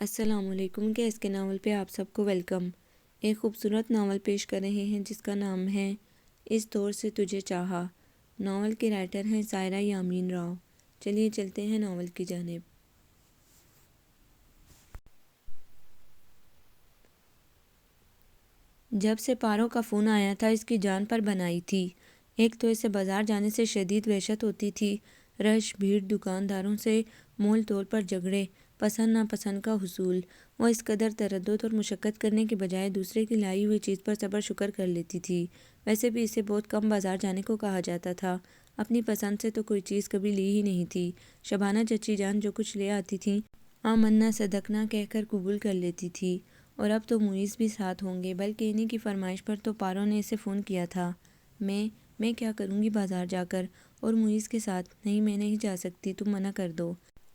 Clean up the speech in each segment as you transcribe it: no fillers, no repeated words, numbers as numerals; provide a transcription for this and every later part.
السلام علیکم کے اس کے ناول پہ آپ سب کو ویلکم۔ ایک خوبصورت ناول پیش کر رہے ہیں جس کا نام ہے اس طور سے تجھے چاہا۔ ناول کے رائٹر ہیں سائرہ یامین راؤ۔ چلیے چلتے ہیں ناول کی جانب۔ جب سے پارو کا فون آیا تھا اس کی جان پر بنائی تھی۔ ایک تو اسے بازار جانے سے شدید وحشت ہوتی تھی، رش بھیڑ، دکانداروں سے مول تول پر جھگڑے، پسند ناپسند کا حصول۔ وہ اس قدر تردد اور مشقت کرنے کے بجائے دوسرے کی لائی ہوئی چیز پر صبر شکر کر لیتی تھی۔ ویسے بھی اسے بہت کم بازار جانے کو کہا جاتا تھا، اپنی پسند سے تو کوئی چیز کبھی لی ہی نہیں تھی۔ شبانہ چچی جان جو کچھ لے آتی تھیں آمنا صدقنا کہہ کر قبول کر لیتی تھی، اور اب تو معیز بھی ساتھ ہوں گے، بلکہ انہی کی فرمائش پر تو پارو نے اسے فون کیا تھا۔ میں کیا کروں گی بازار جا کر، اور معیز کے ساتھ؟ نہیں، میں نہیں جا سکتی، تم منع کر دو۔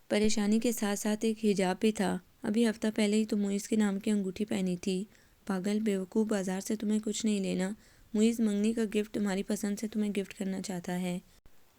پریشانی کے ساتھ ساتھ ایک حجاب بھی تھا۔ ابھی ہفتہ پہلے ہی تو معیز کے نام کی انگوٹھی پہنی تھی۔ پاگل، بیوقوف، بازار سے تمہیں کچھ نہیں لینا۔ معیز منگنی کا گفٹ تمہاری پسند سے تمہیں گفٹ کرنا چاہتا ہے۔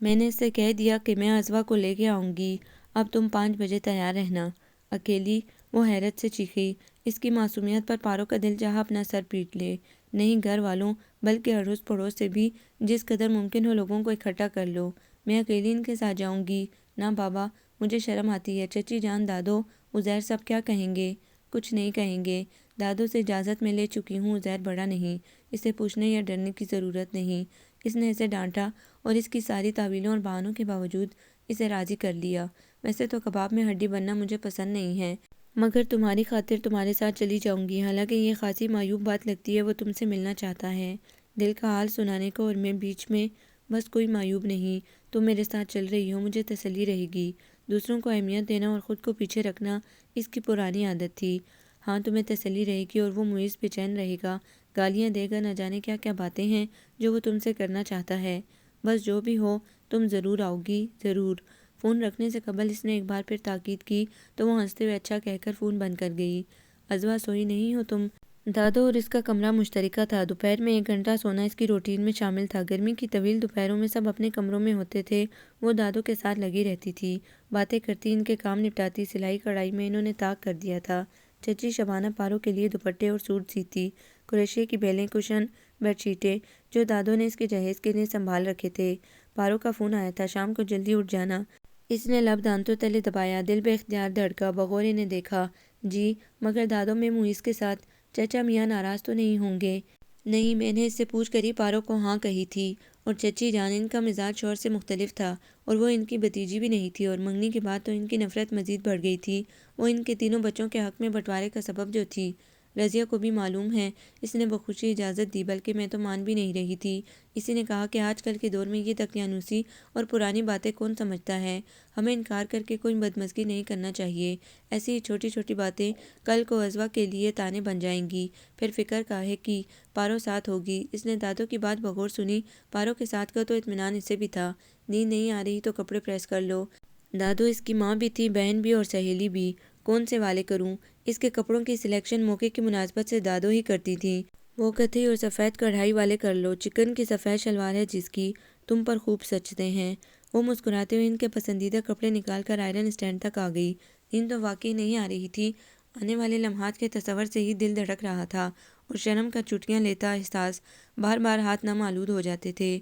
میں نے اس سے کہہ دیا کہ میں عزوہ کو لے کے آؤں گی، اب تم 5 بجے تیار رہنا۔ اکیلی؟ وہ حیرت سے چیخی۔ اس کی معصومیت پر پارو کا دل چاہا اپنا سر پیٹ لے۔ نہیں، گھر والوں بلکہ اڑوس پڑوس سے بھی جس قدر ممکن ہو لوگوں کو اکٹھا کر لو۔ میں اکیلی ان کے ساتھ جاؤں گی؟ نہ بابا، مجھے شرم آتی ہے۔ چچی جان، دادو، عزیر سب کیا کہیں گے؟ کچھ نہیں کہیں گے۔ دادو سے اجازت میں لے چکی ہوں، عزیر بڑا نہیں، اسے پوچھنے یا ڈرنے کی ضرورت نہیں۔ اس نے اسے ڈانٹا اور اس کی ساری تعویلوں اور بہانوں کے باوجود اسے راضی کر لیا۔ ویسے تو کباب میں ہڈی بننا مجھے پسند نہیں ہے، مگر تمہاری خاطر تمہارے ساتھ چلی جاؤں گی۔ حالانکہ یہ خاصی معیوب بات لگتی ہے، وہ تم سے ملنا چاہتا ہے دل کا حال سنانے کو، اور میں بیچ میں بس کوئی معیوب نہیں۔ تم میرے ساتھ چل رہی ہو، مجھے تسلی رہے گی۔ دوسروں کو اہمیت دینا اور خود کو پیچھے رکھنا اس کی پرانی عادت تھی۔ ہاں، تمہیں تسلی رہے گی، اور وہ معیز بے چین رہے گا، گالیاں دے گا، نہ جانے کیا کیا باتیں ہیں جو وہ تم سے کرنا چاہتا ہے۔ بس جو بھی ہو، تم ضرور آؤ گی، ضرور۔ فون رکھنے سے قبل اس نے ایک بار پھر تاکید کی تو وہ ہنستے ہوئے اچھا کہہ کر فون بند کر گئی۔ عزوہ، سوئی نہیں ہو تم؟ دادو اور اس کا کمرہ مشترکہ تھا۔ دوپہر میں 1 گھنٹہ سونا اس کی روٹین میں شامل تھا۔ گرمی کی طویل دوپہروں میں سب اپنے کمروں میں ہوتے تھے، وہ دادو کے ساتھ لگی رہتی تھی، باتیں کرتی، ان کے کام نپٹاتی۔ سلائی کڑھائی میں انہوں نے طاق کر دیا تھا۔ چچی شبانہ پارو کے لیے دوپٹے اور سوٹ سیتی، کروشیے کی بیلیں، کشن، بیڈ شیٹیں جو دادو نے اس کے جہیز کے لیے سنبھال رکھے تھے۔ پارو کا فون آیا تھا، شام کو جلدی اٹھ جانا۔ اس نے لب دانتوں تلے دبایا، دل بے اختیار دھڑکا، بغور انہیں دیکھا۔ جی، مگر دادو، میں معیز کے ساتھ۔ چچا میاں ناراض تو نہیں ہوں گے؟ نہیں، میں نے اس سے پوچھ کر ہی پارو کو ہاں کہی تھی۔ اور چچی جان، ان کا مزاج شوہر سے مختلف تھا، اور وہ ان کی بھتیجی بھی نہیں تھی، اور منگنی کے بعد تو ان کی نفرت مزید بڑھ گئی تھی۔ وہ ان کے تینوں بچوں کے حق میں بٹوارے کا سبب جو تھی۔ رضیہ کو بھی معلوم ہے، اس نے بخوشی اجازت دی، بلکہ میں تو مان بھی نہیں رہی تھی۔ اسی نے کہا کہ آج کل کے دور میں یہ دقیانوسی اور پرانی باتیں کون سمجھتا ہے، ہمیں انکار کر کے کوئی بدمزگی نہیں کرنا چاہیے۔ ایسی ہی چھوٹی چھوٹی باتیں کل کو عزوہ کے لیے تانے بن جائیں گی، پھر فکر کاہے کی، پارو ساتھ ہوگی۔ اس نے دادو کی بات بغور سنی۔ پارو کے ساتھ کا تو اطمینان اسے بھی تھا۔ نیند نہیں آ رہی تو کپڑے پریس کر لو۔ دادو اس کی ماں بھی تھی، بہن بھی، اور سہیلی بھی۔ کون سے والے کروں؟ اس کے کپڑوں کی سلیکشن موقع کی مناسبت سے دادو ہی کرتی تھیں۔ وہ کتھئی اور سفید کڑھائی والے کر لو، چکن کی سفید شلوار ہے جس کی، تم پر خوب سجتے ہیں۔ وہ مسکراتے ہوئے ان کے پسندیدہ کپڑے نکال کر آئرن اسٹینڈ تک آ گئی۔ نیند تو واقعی نہیں آ رہی تھی، آنے والے لمحات کے تصور سے ہی دل دھڑک رہا تھا، اور شرم کا چٹکیاں لیتا احساس، بار بار ہاتھ نم آلود ہو جاتے تھے۔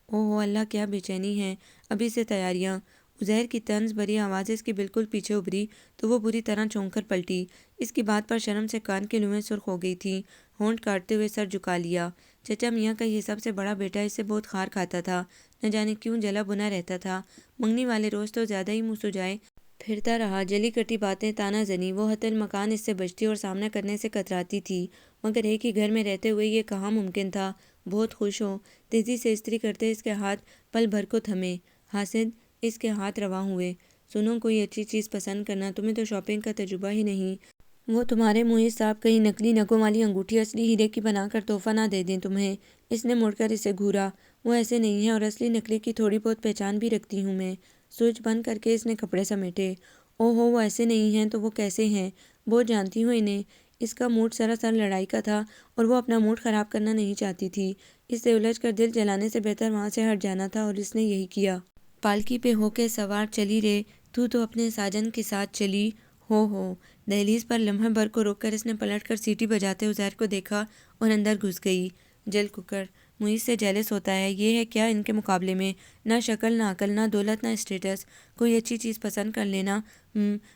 اوہ اللہ، کیا بے چینی ہے! ابھی سے تیاریاں! عزیر کی طنز بھری آواز اس کے بالکل پیچھے ابھری تو وہ بری طرح چونک کر پلٹی۔ اس کی بات پر شرم سے کان کی لوئیں سرخ ہو گئی تھیں، ہونٹ کاٹتے ہوئے سر جھکا لیا۔ چچا میاں کا یہ سب سے بڑا بیٹا اس سے بہت خار کھاتا تھا، نہ جانے کیوں جلا بنا رہتا تھا۔ منگنی والے روز تو زیادہ ہی منہ سجائے پھرتا رہا، جلی کٹی باتیں، تانا زنی۔ وہ حتی المکان اس سے بچتی اور سامنا کرنے سے کتراتی تھی، مگر ایک ہی گھر میں رہتے ہوئے یہ کہاں ممکن تھا بہت خوش ہو۔ تیزی سے استری کرتے اس کے ہاتھ پل بھر کو تھمے۔ حاسد! اس کے ہاتھ رواں ہوئے۔ سنو، کوئی اچھی چیز پسند کرنا، تمہیں تو شاپنگ کا تجربہ ہی نہیں۔ وہ تمہارے معیز صاحب کہیں نقلی نگوں والی انگوٹھی اصلی ہیرے کی بنا کر تحفہ نہ دے دیں تمہیں۔ اس نے مڑ کر اسے گھورا۔ وہ ایسے نہیں ہیں، اور اصلی نکلی کی تھوڑی بہت پہچان بھی رکھتی ہوں میں۔ سوئچ بند کر کے اس نے کپڑے سمیٹے۔ او ہو، وہ ایسے نہیں ہیں تو وہ کیسے ہیں؟ بہت جانتی ہوں انہیں۔ اس کا موڈ سراسر لڑائی کا تھا، اور وہ اپنا موڈ خراب کرنا نہیں چاہتی تھی۔ اس سے الجھ کر دل جلانے سے بہتر وہاں سے ہٹ جانا تھا، اور اس نے یہی کیا۔ پالکی پہ ہو کے سوار چلی رے، تو اپنے ساجن کے ساتھ چلی ہو دہلیز پر لمحے بھر کو روک کر اس نے پلٹ کر سیٹی بجاتے عزیر کو دیکھا اور اندر گھس گئی۔ جل کوکر معیز سے جیلس ہوتا ہے، یہ ہے کیا ان کے مقابلے میں؟ نہ شکل، نہ عقل، نہ دولت، نہ اسٹیٹس، کوئی اچھی چیز پسند کر لینا،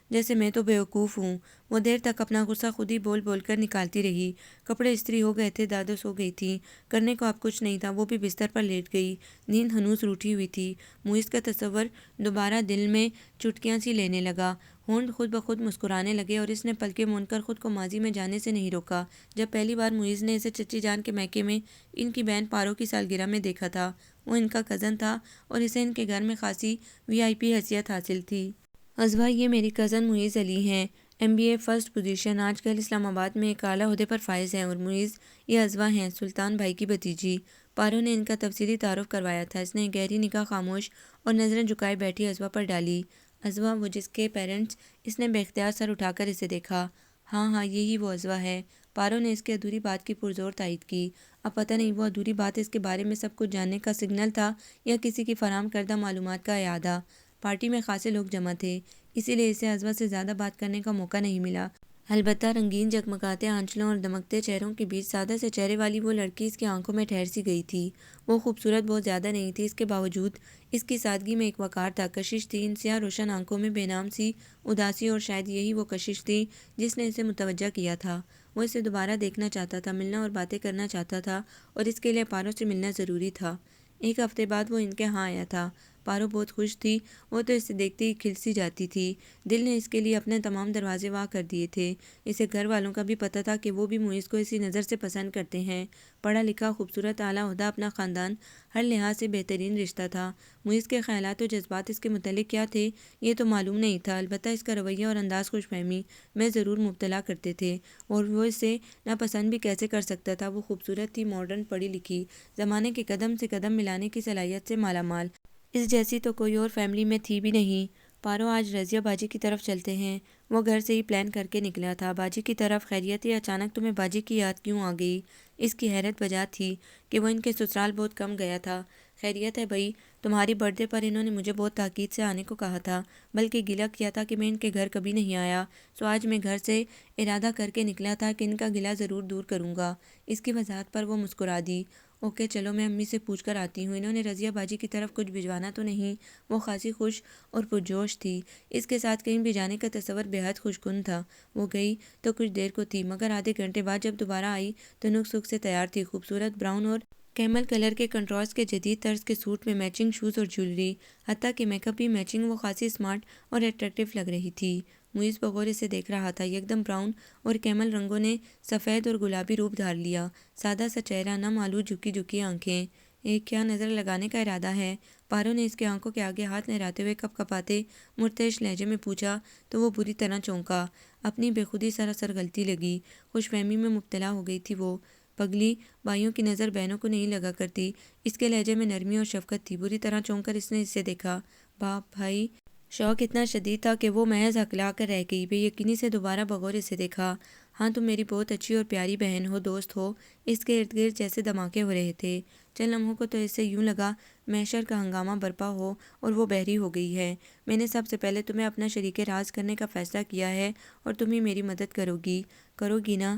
جیسے میں تو بیوقوف ہوں۔ وہ دیر تک اپنا غصہ خود ہی بول بول کر نکالتی رہی۔ کپڑے استری ہو گئے تھے، دادو سو گئی تھی، کرنے کو اب کچھ نہیں تھا، وہ بھی بستر پر لیٹ گئی۔ نیند ہنوز روٹھی ہوئی تھی۔ معیز کا تصور دوبارہ دل میں چٹکیاں سی لینے لگا، ہونٹ خود بخود مسکرانے لگے، اور اس نے پلکیں موند کر خود کو ماضی میں جانے سے نہیں روکا جب پہلی بار معیز نے اسے چچی جان کے میکے میں ان کی بہن پارو کی سالگرہ میں دیکھا تھا۔ وہ ان کا کزن تھا اور اسے ان کے گھر میں خاصی VIP حیثیت حاصل تھی۔ عذبہ، یہ میری کزن معیز علی ہیں، MBA فرسٹ پوزیشن، آج کل اسلام آباد میں ایک اعلیٰ عہدے پر فائز ہیں۔ اور معیز، یہ عذبہ ہیں، سلطان بھائی کی بھتیجی۔ پارو نے ان کا تفصیلی تعارف کروایا تھا۔ اس نے گہری نگاہ خاموش اور نظریں جھکائے بیٹھی عذبہ پر ڈالی۔ عذبہ، وہ جس کے پیرنٹس؟ اس نے بے اختیار سر اٹھا کر اسے دیکھا۔ ہاں یہی وہ عذبہ ہے۔ پارو نے اس کی ادھوری بات کی پرزور تائید کی۔ اب پتہ نہیں وہ ادھوری بات اس کے بارے میں سب کچھ جاننے کا سگنل تھا یا کسی کی فراہم کردہ معلومات کا اعادہ۔ پارٹی میں خاصے لوگ جمع تھے، اسی لیے اسے عذبہ سے زیادہ بات کرنے کا موقع نہیں ملا۔ البتہ رنگین جگمگاتے آنچلوں اور دمکتے چہروں کے بیچ سادہ سے چہرے والی وہ لڑکی اس کی آنکھوں میں ٹھہر سی گئی تھی۔ وہ خوبصورت بہت زیادہ نہیں تھی، اس کے باوجود اس کی سادگی میں ایک وقار تھا، کشش تھی ان سیاہ روشن آنکھوں میں، بے نام سی اداسی، اور شاید یہی وہ کشش تھی جس نے اسے متوجہ کیا تھا۔ وہ اسے دوبارہ دیکھنا چاہتا تھا، ملنا اور باتیں کرنا چاہتا تھا، اور اس کے لیے پارو سے ملنا ضروری تھا۔ ایک ہفتے بعد وہ ان کے ہاں آیا تھا۔ پارو بہت خوش تھی، وہ تو اسے دیکھتے ہی کھل سی جاتی تھی۔ دل نے اس کے لیے اپنے تمام دروازے وا کر دیے تھے۔ اسے گھر والوں کا بھی پتہ تھا کہ وہ بھی معیز کو اسی نظر سے پسند کرتے ہیں۔ پڑھا لکھا، خوبصورت، اعلیٰ عہدہ، اپنا خاندان، ہر لحاظ سے بہترین رشتہ تھا۔ معیز کے خیالات و جذبات اس کے متعلق کیا تھے یہ تو معلوم نہیں تھا، البتہ اس کا رویہ اور انداز خوش فہمی میں ضرور مبتلا کرتے تھے، اور وہ اسے ناپسند بھی کیسے کر سکتا تھا؟ وہ خوبصورت تھی، ماڈرن، پڑھی لکھی، زمانے کے قدم سے قدم ملانے کی صلاحیت سے مالا مال۔ اس جیسی تو کوئی اور فیملی میں تھی بھی نہیں۔ پارو، آج رضیہ باجی کی طرف چلتے ہیں۔ وہ گھر سے ہی پلان کر کے نکلا تھا۔ باجی کی طرف؟ خیریت ہے؟ اچانک تمہیں باجی کی یاد کیوں آ گئی؟ اس کی حیرت بجا تھی کہ وہ ان کے سسرال بہت کم گیا تھا۔ خیریت ہے بھائی، تمہاری برتھ ڈے پر انہوں نے مجھے بہت تاکید سے آنے کو کہا تھا، بلکہ گلہ کیا تھا کہ میں ان کے گھر کبھی نہیں آیا، سو آج میں گھر سے ارادہ کر کے نکلا تھا کہ ان کا گلہ ضرور دور کروں گا۔ اس کی وضاحت پر وہ مسکرا دی۔ اوکے چلو، میں امی سے پوچھ کر آتی ہوں، انہوں نے رضیہ باجی کی طرف کچھ بھجوانا تو نہیں؟ وہ خاصی خوش اور پرجوش تھی، اس کے ساتھ کہیں بھی جانے کا تصور بے حد خوش کن تھا۔ وہ گئی تو کچھ دیر کو تھی، مگر آدھے گھنٹے بعد جب دوبارہ آئی تو نک سک سے تیار تھی، خوبصورت براؤن اور کیمل کلر کے کنٹراسٹ کے جدید طرز کے سوٹ میں، میچنگ شوز اور جیولری، حتیٰ کہ میک اپ بھی میچنگ۔ وہ خاصی سمارٹ اور اٹریکٹیو لگ رہی تھی۔ معیز بغور اسے دیکھ رہا تھا۔ یکدم براؤن اور کیمل رنگوں نے سفید اور گلابی روپ دھار لیا، سادہ سا چہرہ، نم آلو جھکی جھکی آنکھیں۔ کیا نظر لگانے کا ارادہ ہے؟ پارو نے اس کے آنکھوں کے آگے ہاتھ لہراتے ہوئے کپ کپاتے مرتعش لہجے میں پوچھا تو وہ بری طرح چونکا۔ اپنی بے خودی سراسر غلطی لگی، خوش فہمی میں مبتلا ہو گئی تھی وہ۔ پگلی، بھائیوں کی نظر بہنوں کو نہیں لگا کرتی۔ اس کے لہجے میں نرمی اور شفقت تھی۔ بری طرح چونک کر اس نے اسے دیکھا۔ باپ بھائی؟ شوق اتنا شدید تھا کہ وہ محض ہکلا کر رہ گئی۔ بے یقینی سے دوبارہ بغور اسے دیکھا۔ ہاں، تم میری بہت اچھی اور پیاری بہن ہو، دوست ہو۔ اس کے ارد گرد جیسے دھماکے ہو رہے تھے۔ چند لمحوں کو تو اسے یوں لگا محشر کا ہنگامہ برپا ہو اور وہ بحری ہو گئی ہے۔ میں نے سب سے پہلے تمہیں اپنا شریک راز کرنے کا فیصلہ کیا ہے، اور تم ہی میری مدد کرو گی نا؟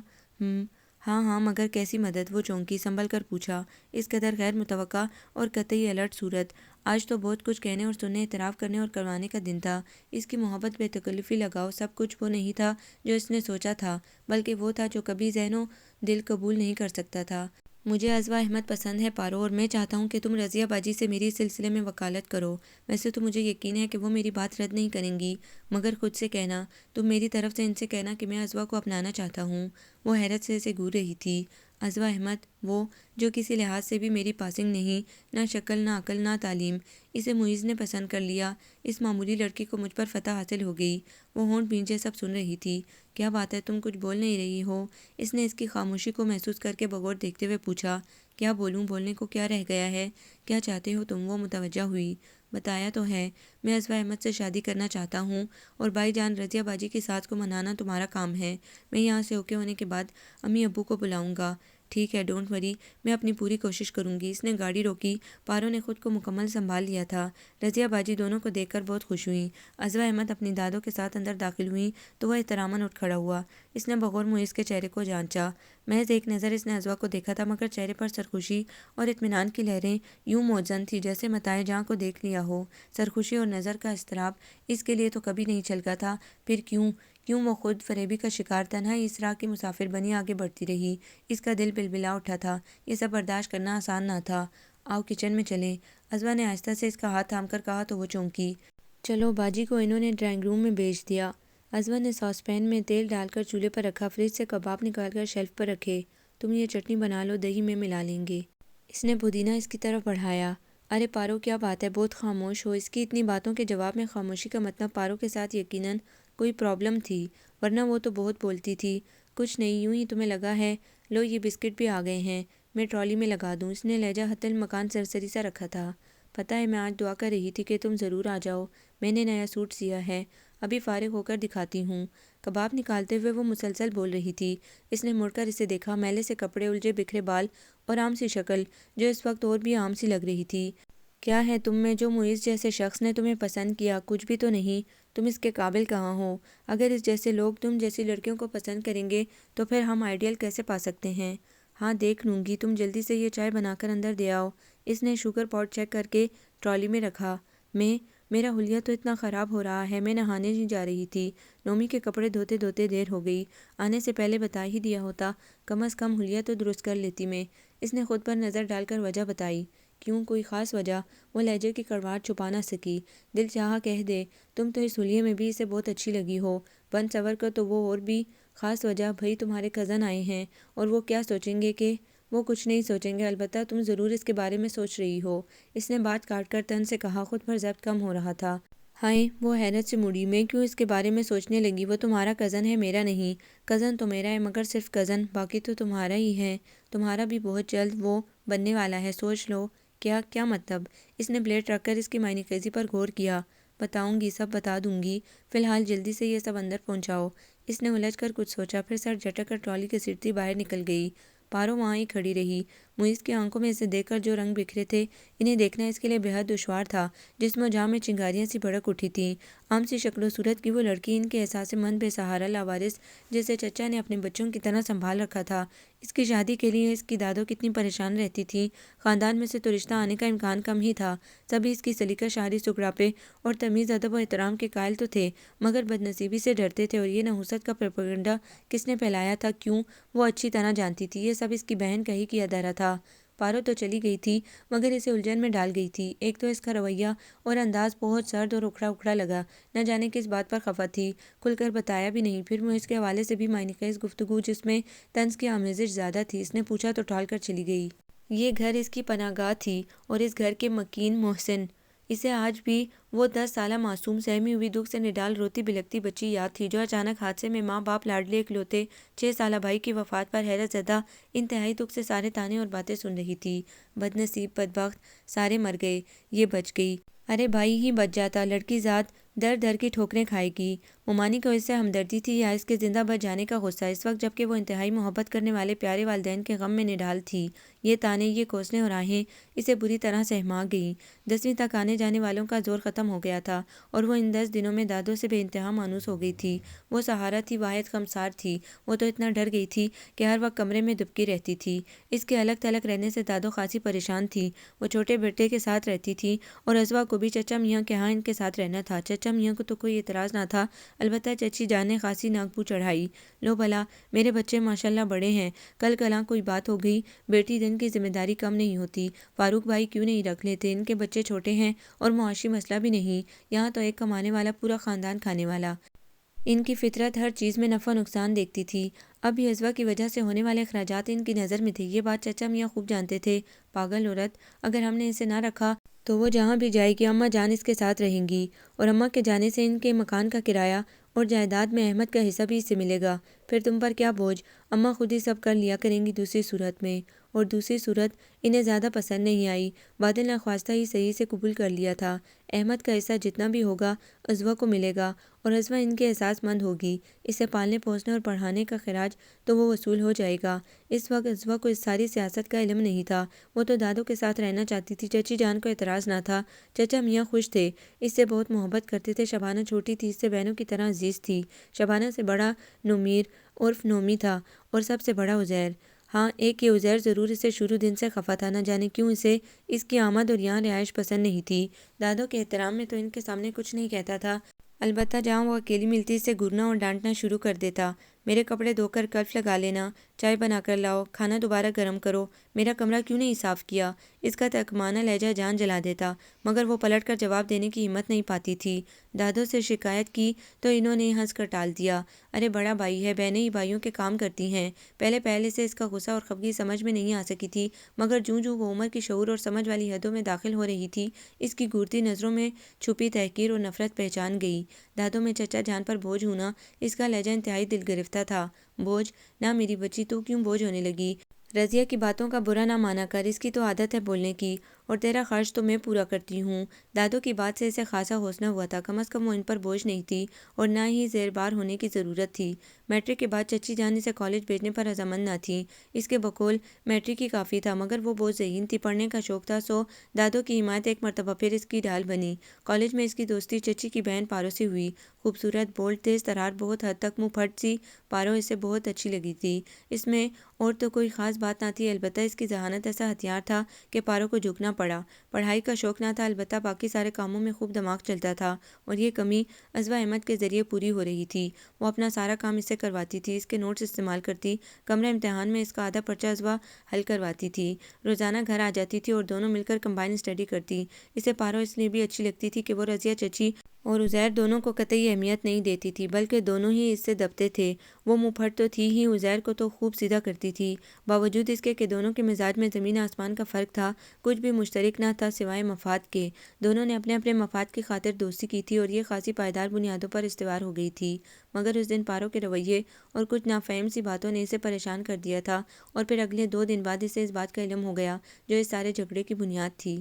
ہاں، مگر کیسی مدد؟ وہ چونکی، سنبھل کر پوچھا، اس قدر غیر متوقع اور قطعی الرٹ صورت۔ آج تو بہت کچھ کہنے اور سننے، اعتراف کرنے اور کروانے کا دن تھا۔ اس کی محبت، بے تکلفی، لگاؤ، سب کچھ وہ نہیں تھا جو اس نے سوچا تھا، بلکہ وہ تھا جو کبھی ذہن و دل قبول نہیں کر سکتا تھا۔ مجھے عذبہ احمد پسند ہے پارو، اور میں چاہتا ہوں کہ تم رضیہ باجی سے میری اس سلسلے میں وکالت کرو۔ ویسے تو مجھے یقین ہے کہ وہ میری بات رد نہیں کریں گی، مگر خود سے کہنا، تم میری طرف سے ان سے کہنا کہ میں عذبہ کو اپنانا چاہتا ہوں۔ وہ حیرت سے اسے گور رہی تھی۔ عذبہ احمد؟ وہ جو کسی لحاظ سے بھی میری پاسنگ نہیں، نہ شکل، نہ عقل، نہ تعلیم۔ اسے معیز نے پسند کر لیا۔ اس معمولی لڑکی کو مجھ پر فتح حاصل ہو گئی۔ وہ ہونٹ بھینچے سب سن رہی تھی۔ کیا بات ہے، تم کچھ بول نہیں رہی ہو؟ اس نے اس کی خاموشی کو محسوس کر کے بغور دیکھتے ہوئے پوچھا۔ کیا بولوں؟ بولنے کو کیا رہ گیا ہے؟ کیا چاہتے ہو تم؟ وہ متوجہ ہوئی۔ بتایا تو ہے، میں عذبہ احمد سے شادی کرنا چاہتا ہوں، اور بھائی جان رضیہ باجی کی ساس کو منانا تمہارا کام ہے۔ میں یہاں سے اوکے ہونے کے بعد امی ابو کو بلاؤں گا۔ ٹھیک ہے، ڈونٹ وری، میں اپنی پوری کوشش کروں گی۔ اس نے گاڑی روکی۔ پارو نے خود کو مکمل سنبھال لیا تھا۔ رضیہ باجی دونوں کو دیکھ کر بہت خوش ہوئیں۔ عزوہ احمد اپنی دادوں کے ساتھ اندر داخل ہوئیں تو وہ احتراماً اٹھ کھڑا ہوا۔ اس نے بغور معیز کے چہرے کو جانچا۔ محض ایک نظر اس نے عزوہ کو دیکھا تھا، مگر چہرے پر سرخوشی اور اطمینان کی لہریں یوں موزن تھی جیسے متاع جاں کو دیکھ لیا ہو۔ سرخوشی اور نظر کا اضطراب اس کے لیے تو کبھی نہیں چھلکا تھا، پھر کیوں وہ خود فریبی کا شکار تنہائی اس راہ کی مسافر بنی آگے بڑھتی رہی۔ اس کا دل بلبلا اٹھا تھا۔ یہ سب برداشت کرنا آسان نہ تھا۔ آؤ کچن میں چلیں، عزوہ نے آہستہ سے اس کا ہاتھ تھام کر کہا تو وہ چونکی۔ چلو، باجی کو انہوں نے ڈرائنگ روم میں بھیج دیا۔ عزوہ نے ساس پین میں تیل ڈال کر چولہے پر رکھا، فریج سے کباب نکال کر شیلف پر رکھے۔ تم یہ چٹنی بنا لو، دہی میں ملا لیں گے۔ اس نے پودینہ اس کی طرف بڑھایا۔ ارے پارو، کیا بات ہے، بہت خاموش ہو۔ اس کی اتنی باتوں کے جواب میں خاموشی کا مطلب پارو کے ساتھ یقیناً کوئی پرابلم تھی، ورنہ وہ تو بہت بولتی تھی۔ کچھ نہیں، یوں ہی تمہیں لگا ہے۔ لو، یہ بسکٹ بھی آ گئے ہیں، میں ٹرالی میں لگا دوں۔ اس نے لہجہ حتی المکان سرسری سا رکھا تھا۔ پتہ ہے، میں آج دعا کر رہی تھی کہ تم ضرور آ جاؤ۔ میں نے نیا سوٹ سیا ہے، ابھی فارغ ہو کر دکھاتی ہوں۔ کباب نکالتے ہوئے وہ مسلسل بول رہی تھی۔ اس نے مڑ کر اسے دیکھا، میلے سے کپڑے، الجھے بکھرے بال اور عام سی شکل جو اس وقت اور بھی عام سی لگ رہی تھی۔ کیا ہے تم میں جو معیز جیسے شخص نے تمہیں پسند کیا؟ کچھ بھی تو نہیں۔ تم اس کے قابل کہاں ہو؟ اگر اس جیسے لوگ تم جیسی لڑکیوں کو پسند کریں گے تو پھر ہم آئیڈیل کیسے پا سکتے ہیں؟ ہاں، دیکھ لوں گی، تم جلدی سے یہ چائے بنا کر اندر دے آؤ۔ اس نے شوگر پاٹ چیک کر کے ٹرالی میں رکھا۔ میرا حلیہ تو اتنا خراب ہو رہا ہے، میں نہانے ہی جا رہی تھی۔ نومی کے کپڑے دھوتے دھوتے دیر ہو گئی۔ آنے سے پہلے بتا ہی دیا ہوتا، کم از کم حلیہ تو درست کر لیتی میں۔ اس نے خود پر نظر ڈال کر وجہ بتائی۔ کیوں، کوئی خاص وجہ؟ وہ لہجے کی کڑواہٹ چھپا نہ سکی۔ دل چاہا کہہ دے، تم تو اس حلیے میں بھی اسے بہت اچھی لگی ہو۔ بن سنور کر تو وہ، اور بھی خاص وجہ، بھئی تمہارے کزن آئے ہیں اور وہ کیا سوچیں گے کہ… وہ کچھ نہیں سوچیں گے، البتہ تم ضرور اس کے بارے میں سوچ رہی ہو۔ اس نے بات کاٹ کر تن سے کہا، خود پر ضبط کم ہو رہا تھا۔ ہائے، وہ حیرت سے مڑی۔ میں کیوں اس کے بارے میں سوچنے لگی؟ وہ تمہارا کزن ہے، میرا نہیں۔ کزن تو میرا ہے، مگر صرف کزن، باقی تو تمہارا ہی ہے۔ تمہارا بھی بہت جلد وہ بننے والا ہے، سوچ لو۔ کیا مطلب؟ اس نے پلیٹ رکھ کر اس کی معنی خیزی پر غور کیا۔ بتاؤں گی، سب بتا دوں گی، فی الحال جلدی سے یہ سب اندر پہنچاؤ۔ اس نے الجھ کر کچھ سوچا، پھر سر جھٹک کر ٹرالی کے سیٹتی باہر نکل گئی۔ پارو وہاں ہی کھڑی رہی۔ معیز کی آنکھوں میں اسے دیکھ کر جو رنگ بکھرے تھے، انہیں دیکھنا اس کے لیے بے حد دشوار تھا۔ جسم و جاں میں چنگاریاں سی بھڑک اٹھی تھیں۔ عام سی شکل و صورت کی وہ لڑکی ان کے احساس مند بے سہارا لاوارث جسے چچا نے اپنے بچوں کی طرح سنبھال رکھا تھا۔ اس کی شادی کے لیے اس کی دادو کتنی پریشان رہتی تھیں۔ خاندان میں سے تو رشتہ آنے کا امکان کم ہی تھا۔ سبھی اس کی سلیقہ شاعری سغراپے اور تمیز ادب و احترام کے قائل تو تھے، مگر بدنصیبی سے ڈرتے تھے۔ اور یہ نحوست کا پروپیگنڈا کس نے پھیلایا تھا، کیوں، وہ اچھی طرح جانتی تھی۔ یہ سب اس کی بہن کا ہی کیا دھرا تھا۔ پارو تو چلی گئی تھی، مگر اسے الجھن میں ڈال گئی تھی۔ ایک تو اس کا رویہ اور انداز بہت سرد اور اکھڑا اکھڑا لگا، نہ جانے کس بات پر خفا تھی، کھل کر بتایا بھی نہیں۔ پھر معیز کے حوالے سے بھی معنی خیز گفتگو جس میں طنز کی آمیزش زیادہ تھی۔ اس نے پوچھا تو ٹال کر چلی گئی۔ یہ گھر اس کی پناہ گاہ تھی اور اس گھر کے مکین محسن۔ اسے آج بھی وہ 10 سالہ معصوم، سہمی ہوئی، دکھ سے نڈال روتی بلکتی بچی یاد تھی، جو اچانک حادثے میں ماں باپ، لاڈلے اکلوتے 6 سالہ بھائی کی وفات پر حیرت زدہ انتہائی دکھ سے سارے تانے اور باتیں سن رہی تھی۔ بدنصیب، بدبخت، سارے مر گئے، یہ بچ گئی۔ ارے بھائی ہی بچ جاتا، لڑکی ذات در در کی ٹھوکریں کھائے گی۔ ممانی کو اس سے ہمدردی تھی یا اس کے زندہ بچ جانے کا غصہ، اس وقت جبکہ وہ انتہائی محبت کرنے والے پیارے والدین کے غم میں نڈال تھی؟ یہ تانے، یہ کوسنے اور آہیں اسے بری طرح سہما گئیں۔ 10ویں تک آنے جانے والوں کا زور ختم ہو گیا تھا اور وہ ان 10 دنوں میں دادو سے بے انتہا مانوس ہو گئی تھی۔ وہ سہارا تھی، واحد خمسار تھی۔ وہ تو اتنا ڈر گئی تھی کہ ہر وقت کمرے میں دبکی رہتی تھی۔ اس کے الگ تھلگ رہنے سے دادو خاصی پریشان تھی۔ وہ چھوٹے بیٹے کے ساتھ رہتی تھی اور عزوہ کو بھی چچا میاں کے ہاں ان کے ساتھ رہنا تھا۔ چچا میاں کو تو کوئی اعتراض نہ تھا، البتہ چچی جان نے خاصی ناک بو چڑھائی۔ لو بھلا، میرے بچے ماشاءاللہ بڑے ہیں، کل کلاں کوئی بات ہو گئی، بیٹی دن کی ذمہ داری کم نہیں ہوتی۔ فاروق بھائی کیوں نہیں رکھ لیتے؟ ان کے بچے چھوٹے ہیں اور معاشی مسئلہ بھی نہیں، یہاں تو ایک کمانے والا، پورا خاندان کھانے والا۔ ان کی فطرت ہر چیز میں نفع نقصان دیکھتی تھی۔ اب بھی عزوہ کی وجہ سے ہونے والے اخراجات ان کی نظر میں تھے، یہ بات چچا میاں خوب جانتے تھے۔ پاگل عورت، اگر ہم نے اسے نہ رکھا تو وہ جہاں بھی جائے گی اماں جان اس کے ساتھ رہیں گی، اور اماں کے جانے سے ان کے مکان کا کرایہ اور جائیداد میں احمد کا حصہ بھی اس سے ملے گا۔ پھر تم پر کیا بوجھ، اماں خود ہی سب کر لیا کریں گی دوسری صورت میں۔ اور دوسری صورت انہیں زیادہ پسند نہیں آئی۔ بادل نخواستہ ہی صحیح سے قبول کر لیا تھا۔ احمد کا حصہ جتنا بھی ہوگا عزوہ کو ملے گا، اور ازوا ان کے احساس مند ہوگی، اسے پالنے پوسنے اور پڑھانے کا خراج تو وہ وصول ہو جائے گا۔ اس وقت ازوا کو اس ساری سیاست کا علم نہیں تھا، وہ تو دادو کے ساتھ رہنا چاہتی تھی۔ چچی جان کو اعتراض نہ تھا، چچا میاں خوش تھے، اس سے بہت محبت کرتے تھے۔ شبانہ چھوٹی تھی، اس سے بہنوں کی طرح عزیز تھی۔ شبانہ سے بڑا نمیر عرف نومی تھا اور سب سے بڑا عزیر۔ ہاں ایک یہ عزیر ضرور اسے شروع دن سے خفا تھا، نہ جانے کیوں اسے اس کی آمد اور یہاں رہائش پسند نہیں تھی۔ دادو کے احترام میں تو ان کے سامنے کچھ نہیں کہتا تھا، البتہ جہاں وہ اکیلی ملتی اسے گھورنا اور ڈانٹنا شروع کر دیتا۔ میرے کپڑے دھو کر کلف لگا لینا، چائے بنا کر لاؤ، کھانا دوبارہ گرم کرو، میرا کمرہ کیوں نہیں صاف کیا؟ اس کا ترکمانہ لہجہ جان جلا دیتا، مگر وہ پلٹ کر جواب دینے کی ہمت نہیں پاتی تھی۔ دادو سے شکایت کی تو انہوں نے ہنس کر ٹال دیا، ارے بڑا بھائی ہے، بہنیں ہی بھائیوں کے کام کرتی ہیں۔ پہلے سے اس کا غصہ اور خفگی سمجھ میں نہیں آ سکی تھی، مگر جوں جوں وہ عمر کی شعور اور سمجھ والی حدوں میں داخل ہو رہی تھی، اس کی گھورتی نظروں میں چھپی تحقیر اور نفرت پہچان گئی۔ دادو میں چچا جان پر بوجھ ہونا، اس کا لہجہ انتہائی دل گرفتہ تھا۔ بوجھ نہ میری بچی، تو کیوں بوجھ ہونے لگی؟ رضیہ کی باتوں کا برا نہ مانا کر، اس کی تو عادت ہے بولنے کی، اور تیرا خرچ تو میں پورا کرتی ہوں۔ دادو کی بات سے اسے خاصا حوصلہ ہوا تھا، کم از کم وہ ان پر بوجھ نہیں تھی اور نہ ہی زیر بار ہونے کی ضرورت تھی۔ میٹرک کے بعد چچی جان اسے کالج بھیجنے پر رضامند نہ تھیں، اس کے بقول میٹرک ہی کافی تھا، مگر وہ بہت ذہین تھی، پڑھنے کا شوق تھا، سو دادو کی حمایت ایک مرتبہ پھر اس کی ڈھال بنی۔ کالج میں اس کی دوستی چچی کی بہن پارو سے ہوئی، خوبصورت، بولڈ، تیز ترار، بہت حد تک منہ پھٹ سی پارو اسے بہت اچھی لگی تھی۔ اس میں اور تو کوئی خاص بات نہ تھی، البتہ اس کی ذہانت ایسا ہتھیار تھا کہ پارو کو جھکنا پڑا۔ پڑھائی کا شوق نہ تھا، البتہ باقی سارے کاموں میں خوب دماغ چلتا تھا، اور یہ کمی ازوا احمد کے ذریعے پوری ہو رہی تھی۔ وہ اپنا سارا کام اس سے کرواتی تھی، اس کے نوٹس استعمال کرتی، کمرہ امتحان میں اس کا آدھا پرچہ ازوا حل کرواتی تھی، روزانہ گھر آ جاتی تھی اور دونوں مل کر کمبائن اسٹڈی کرتی۔ اسے پارو اس لیے بھی اچھی لگتی تھی کہ وہ رضیہ چچی اور عزیر دونوں کو قطعی اہمیت نہیں دیتی تھی، بلکہ دونوں ہی اس سے دبتے تھے۔ وہ منہ پھٹ تو تھی ہی، عزیر کو تو خوب سیدھا کرتی تھی۔ باوجود اس کے کہ دونوں کے مزاج میں زمین آسمان کا فرق تھا، کچھ بھی مشترک نہ تھا سوائے مفاد کے۔ دونوں نے اپنے اپنے مفاد کی خاطر دوستی کی تھی اور یہ خاصی پائیدار بنیادوں پر استوار ہو گئی تھی، مگر اس دن پارو کے رویے اور کچھ نافہم سی باتوں نے اسے پریشان کر دیا تھا، اور پھر اگلے 2 دن بعد اسے اس بات کا علم ہو گیا جو اس سارے جھگڑے کی بنیاد تھی۔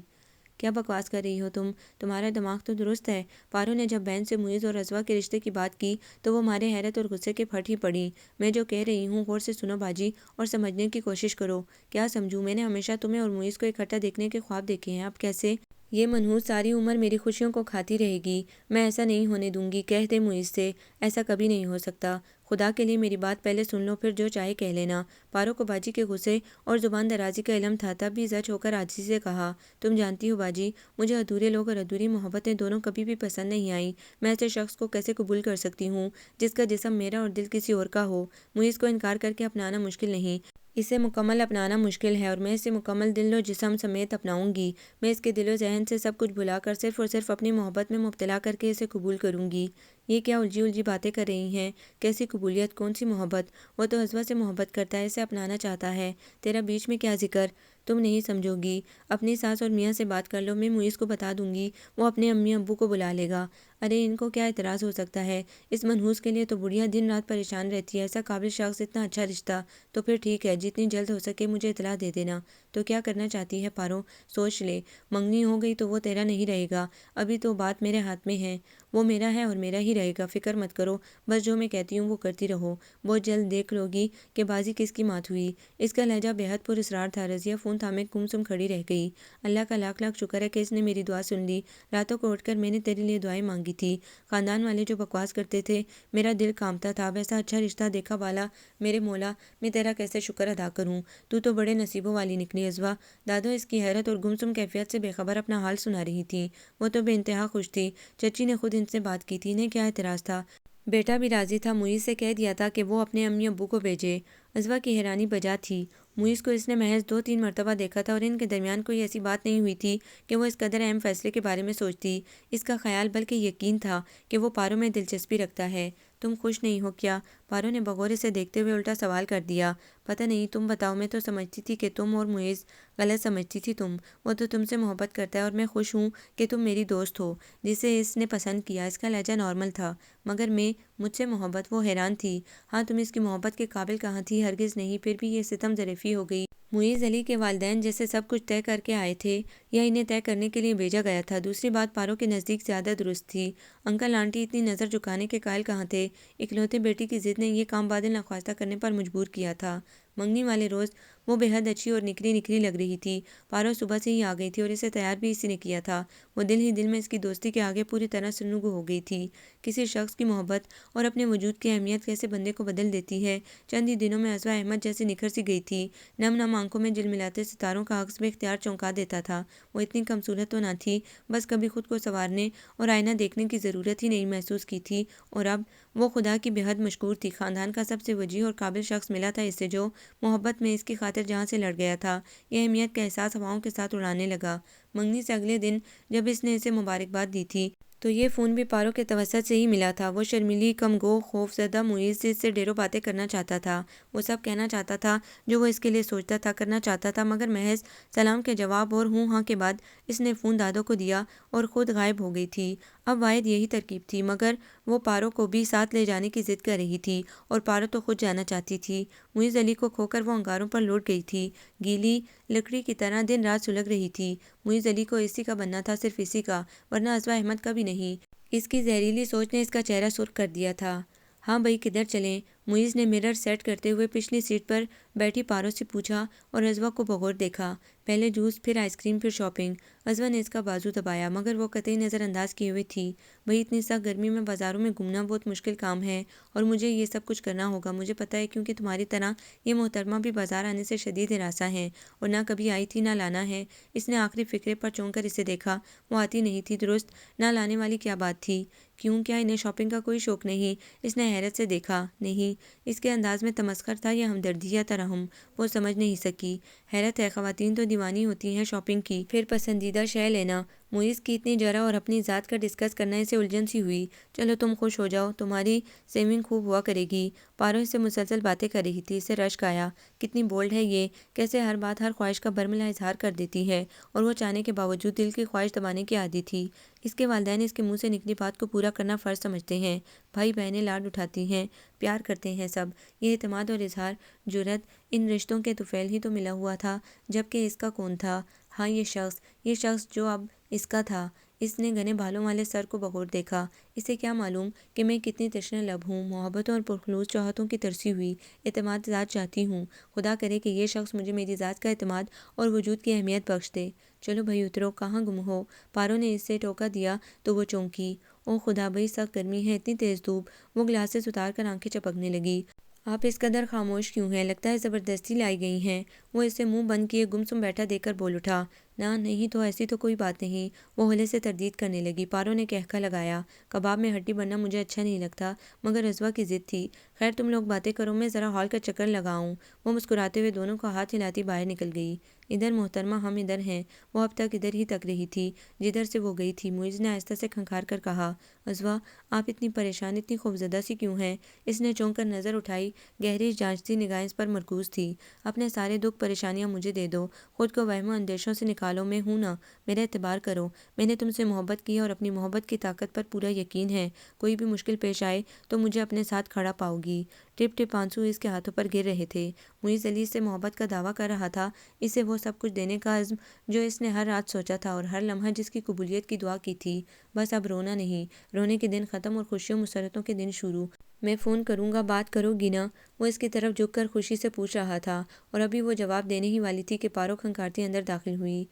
کیا بکواس کر رہی ہو تم؟ تمہارا دماغ تو درست ہے۔ پارو نے جب بہن سے معیز اور ازوا کے رشتے کی بات کی تو وہ مارے حیرت اور غصے کے پھٹ ہی پڑی۔ میں جو کہہ رہی ہوں غور سے سنو باجی اور سمجھنے کی کوشش کرو۔ کیا سمجھوں؟ میں نے ہمیشہ تمہیں اور معیز کو اکٹھا دیکھنے کے خواب دیکھے ہیں، اب کیسے؟ یہ منحوس ساری عمر میری خوشیوں کو کھاتی رہے گی، میں ایسا نہیں ہونے دوں گی۔ کہہ دے معیز سے، ایسا کبھی نہیں ہو سکتا۔ خدا کے لیے میری بات پہلے سن لو، پھر جو چاہے کہہ لینا۔ پارو کو باجی کے غصے اور زبان درازی کا علم تھا، تب بھی زچ ہو کر عاجزی سے کہا، تم جانتی ہو باجی، مجھے ادھورے لوگ اور ادھوری محبتیں دونوں کبھی بھی پسند نہیں آئیں۔ میں ایسے شخص کو کیسے قبول کر سکتی ہوں جس کا جسم میرا اور دل کسی اور کا ہو؟ معیز کو انکار کر کے اپنانا مشکل نہیں، اسے مکمل اپنانا مشکل ہے، اور میں اسے مکمل دل و جسم سمیت اپناؤں گی۔ میں اس کے دل و ذہن سے سب کچھ بھلا کر صرف اور صرف اپنی محبت میں مبتلا کر کے اسے قبول کروں گی۔ یہ کیا الجھی باتیں کر رہی ہیں؟ کیسی قبولیت؟ کون سی محبت؟ وہ تو ازوا سے محبت کرتا ہے، اسے اپنانا چاہتا ہے، تیرا بیچ میں کیا ذکر؟ تم نہیں سمجھو گی۔ اپنی ساس اور میاں سے بات کر لو، میں معیز کو بتا دوں گی، وہ اپنے امی ابو کو بلا لے گا۔ ارے ان کو کیا اعتراض ہو سکتا ہے؟ اس منحوس کے لیے تو بڑھیا دن رات پریشان رہتی ہے، ایسا قابل شخص، اتنا اچھا رشتہ، تو پھر ٹھیک ہے، جتنی جلد ہو سکے مجھے اطلاع دے دینا۔ تو کیا کرنا چاہتی ہے پارو؟ سوچ لے، منگنی ہو گئی تو وہ تیرا نہیں رہے گا، ابھی تو بات میرے ہاتھ میں ہے، وہ میرا ہے اور میرا ہی رہے گا، فکر مت کرو، بس جو میں کہتی ہوں وہ کرتی رہو، بہت جلد دیکھ لو گی کہ بازی کس کی مات ہوئی۔ اس کا لہجہ بے حد پر اسرار تھا۔ رضیہ فون تھامے گم سم کھڑی رہ گئی۔ اللہ کا لاکھ لاکھ شکر ہے کہ اس نے میری دعا سن لی، راتوں کو اٹھ کر میں نے تیرے لیے دعائیں مانگی تھی۔ خاندان والے جو بکواس کرتے تھے، میرا دل کانپتا تھا، ویسا اچھا رشتہ دیکھا بالا میرے مولا، میں تیرا کیسے شکر ادا کروں؟ تو بڑے نصیبوں والی نکلی ازوا۔ دادو اس کی حیرت اور گمسم کیفیت سے بے خبر اپنا حال سنا رہی تھی، وہ تو بے انتہا خوش تھی، چچی نے خود ان سے بات کی تھی، انہیں کیا اعتراض تھا؟ بیٹا بھی راضی تھا، معیز سے کہہ دیا تھا کہ وہ اپنے امی ابو کو بھیجے۔ ازوا کی حیرانی بجا تھی، معیز کو اس نے محض 2-3 مرتبہ دیکھا تھا اور ان کے درمیان کوئی ایسی بات نہیں ہوئی تھی کہ وہ اس قدر اہم فیصلے کے بارے میں سوچتی۔ اس کا خیال بلکہ یقین تھا کہ وہ پارو میں دلچسپی رکھتا ہے۔ تم خوش نہیں ہو کیا؟ پارو نے بغور سے دیکھتے ہوئے الٹا سوال کر دیا۔ پتہ نہیں، تم بتاؤ، میں تو سمجھتی تھی کہ تم اور معیز غلط سمجھتی تھی، وہ تو تم سے محبت کرتا ہے اور میں خوش ہوں کہ تم میری دوست ہو جسے اس نے پسند کیا۔ اس کا لہجہ نارمل تھا، مگر میں، مجھ سے محبت؟ وہ حیران تھی۔ ہاں، تم اس کی محبت کے قابل کہاں تھی؟ ہرگز نہیں، پھر بھی یہ ستم ظریفی ہو گئی۔ معیز علی کے والدین جیسے سب کچھ طے کر کے آئے تھے یا انہیں طے کرنے کے لیے بھیجا گیا تھا۔ دوسری بات پارو کے نزدیک زیادہ درست تھی۔ انکل آنٹی اتنی نظر جھکانے کے قائل کہاں تھے؟ اکلوتے بیٹی کی ضد نے یہ کام بادل نخواستہ کرنے پر مجبور کیا تھا۔ منگنی والے روز وہ بے حد اچھی اور نکھری نکھری لگ رہی تھی۔ پارو صبح سے ہی آ گئی تھی اور اسے تیار بھی اسی نے کیا تھا۔ وہ دل ہی دل میں اس کی دوستی کے آگے پوری طرح سرنگو ہو گئی تھی۔ کسی شخص کی محبت اور اپنے وجود کی اہمیت کیسے بندے کو بدل دیتی ہے۔ چند ہی دنوں میں عزوہ احمد جیسے نکھر سی گئی تھی۔ نم نم آنکھوں میں جلملاتے ستاروں کا عکس بے اختیار چونکا دیتا تھا۔ وہ اتنی کم صورت تو نہ تھی، بس کبھی خود کو سنوارنے اور آئینہ دیکھنے کی ضرورت ہی نہیں محسوس کی تھی، اور اب وہ خدا کی بے حد مشکور تھی۔ خاندان کا سب سے وجیح اور قابل شخص ملا تھا اسے، جو محبت میں اس کی خاطر جہاں سے لڑ گیا تھا۔ یہ اہمیت کا احساس ہواؤں کے ساتھ اڑانے لگا۔ منگنی سے اگلے دن جب اس نے اسے مبارکباد دی تھی تو یہ فون بھی پارو کے توسط سے ہی ملا تھا۔ وہ شرمیلی کم گو خوف زدہ معیز سے ڈھیروں باتیں کرنا چاہتا تھا۔ وہ سب کہنا چاہتا تھا جو وہ اس کے لیے سوچتا تھا، کرنا چاہتا تھا، مگر محض سلام کے جواب اور ہوں ہاں کے بعد اس نے فون دادو کو دیا اور خود غائب ہو گئی تھی۔ اب واحد یہی ترکیب تھی، مگر وہ پارو کو بھی ساتھ لے جانے کی ضد کر رہی تھی، اور پارو تو خود جانا چاہتی تھی۔ معیز علی کو کھو کر وہ انگاروں پر لوٹ گئی تھی، گیلی لکڑی کی طرح دن رات سلگ رہی تھی۔ معیز علی کو اسی کا بننا تھا، صرف اسی کا، ورنہ عزوہ احمد کا بھی نہیں۔ اس کی زہریلی سوچ نے اس کا چہرہ سرخ کر دیا تھا۔ ہاں بھئی کدھر چلیں؟ معیز نے مرر سیٹ کرتے ہوئے پچھلی سیٹ پر بیٹھی پارو سے پوچھا اور عزوہ کو بغور دیکھا۔ پہلے جوس، پھر آئس کریم، پھر شاپنگ۔ عزوہ نے اس کا بازو دبایا، مگر وہ قطعی نظر انداز کیے ہوئے تھی۔ بھئی اتنی سخت گرمی میں بازاروں میں گھومنا بہت مشکل کام ہے، اور مجھے یہ سب کچھ کرنا ہوگا۔ مجھے پتہ ہے، کیونکہ تمہاری طرح یہ محترمہ بھی بازار آنے سے شدید ہراساں ہیں، اور نہ کبھی آئی تھی نہ لانا ہے۔ اس نے آخری فقرے پر چونک کر اسے دیکھا۔ وہ آتی نہیں تھی، درست؟ نہ لانے والی کیا بات تھی؟ کیوں، کیا انہیں شاپنگ کا کوئی شوق نہیں؟ اس نے حیرت سے دیکھا۔ نہیں، اس کے انداز میں تمسخر تھا یا ہمدردی یا ترحم، وہ سمجھ نہیں سکی۔ حیرت ہے، خواتین تو دیوانی ہوتی ہیں شاپنگ کی، پھر پسندیدہ شے لینا۔ معیز کی اتنی جرأت اور اپنی ذات کا ڈسکس کرنا اسے الجھن سی ہوئی۔ چلو تم خوش ہو جاؤ، تمہاری سیونگ خوب ہوا کرے گی۔ پارو اس سے مسلسل باتیں کر رہی تھی، اسے رشک آیا۔ کتنی بولڈ ہے یہ، کیسے ہر بات ہر خواہش کا برملا اظہار کر دیتی ہے، اور وہ چاہنے کے باوجود دل کی خواہش دبانے کی عادی تھی۔ اس کے والدین اس کے منہ سے نکلی بات کو پورا کرنا فرض سمجھتے ہیں، بھائی بہنیں لاڈ اٹھاتی ہیں، پیار کرتے ہیں سب۔ یہ اعتماد اور اظہار جرأت ان رشتوں کے طفیل ہی تو ملا ہوا تھا، جبکہ اس کا کون تھا؟ ہاں یہ شخص جو اب اس کا تھا۔ اس نے گھنے بالوں والے سر کو بغور دیکھا۔ اسے کیا معلوم کہ میں کتنی تشنہ لب ہوں، محبتوں اور پرخلوص چاہتوں کی ترسی ہوئی، اعتماد ذات چاہتی ہوں۔ خدا کرے کہ یہ شخص مجھے میری ذات کا اعتماد اور وجود کی اہمیت بخش دے۔ چلو بھائی اترو، کہاں گم ہو؟ پارو نے اس سے ٹوکا دیا تو وہ چونکی۔ او خدا بھئی سخت گرمی ہے، اتنی تیز دھوپ۔ وہ گلاسز اتار کر آنکھیں چپکنے لگی۔ آپ اس قدر خاموش کیوں ہیں؟ لگتا ہے زبردستی لائی گئی ہیں۔ وہ اسے منہ بند کیے گمسم بیٹھا دیکھ کر بول اٹھا، نہ نہیں تو ایسی تو کوئی بات نہیں۔ وہ ہولے سے تردید کرنے لگی۔ پارو نے کہکا لگایا، کباب میں ہڈی بننا مجھے اچھا نہیں لگتا، مگر عزوہ کی ضد تھی۔ خیر تم لوگ باتیں کرو، میں ذرا ہال کا چکر لگاؤں۔ وہ مسکراتے ہوئے دونوں کو ہاتھ ہلاتی باہر نکل گئی۔ ادھر محترمہ، ہم ادھر ہیں۔ وہ اب تک ادھر ہی تک رہی تھی جدھر سے وہ گئی تھی۔ معیز نے آہستہ سے کھنکھار کر کہا، عزوہ آپ اتنی پریشان، اتنی خوفزدہ سی کیوں ہیں؟ اس نے چونک کر نظر اٹھائی، گہری جانچتی نگاہیں اس پر مرکوز تھی۔ اپنے سارے دکھ پریشانیاں مجھے دے دو، خود کو وہم و اندیشوں سے نکالو، میں ہوں نا، میرا اعتبار کرو۔ میں نے تم سے محبت کی ہے اور اپنی محبت کی طاقت پر پورا یقین ہے۔ کوئی بھی مشکل پیش آئے تو مجھے اپنے ساتھ کھڑا پاؤ گی۔ ٹپ ٹپ آنسو اس کے ہاتھوں پر گر رہے تھے۔ معیز علی سے محبت کا دعویٰ کر رہا تھا، اسے وہ سب کچھ دینے کا عزم جو اس نے ہر رات سوچا تھا اور ہر لمحہ جس کی قبولیت کی دعا کی تھی۔ بس اب رونا نہیں، رونے کے دن ختم اور خوشیوں مسرتوں کے دن شروع۔ میں فون کروں گا، بات کرو گی نا؟ وہ اس کی طرف جھک کر خوشی سے پوچھ رہا تھا، اور ابھی وہ جواب دینے ہی والی تھی کہ پارو کھنکھارتی اندر داخل ہوئی۔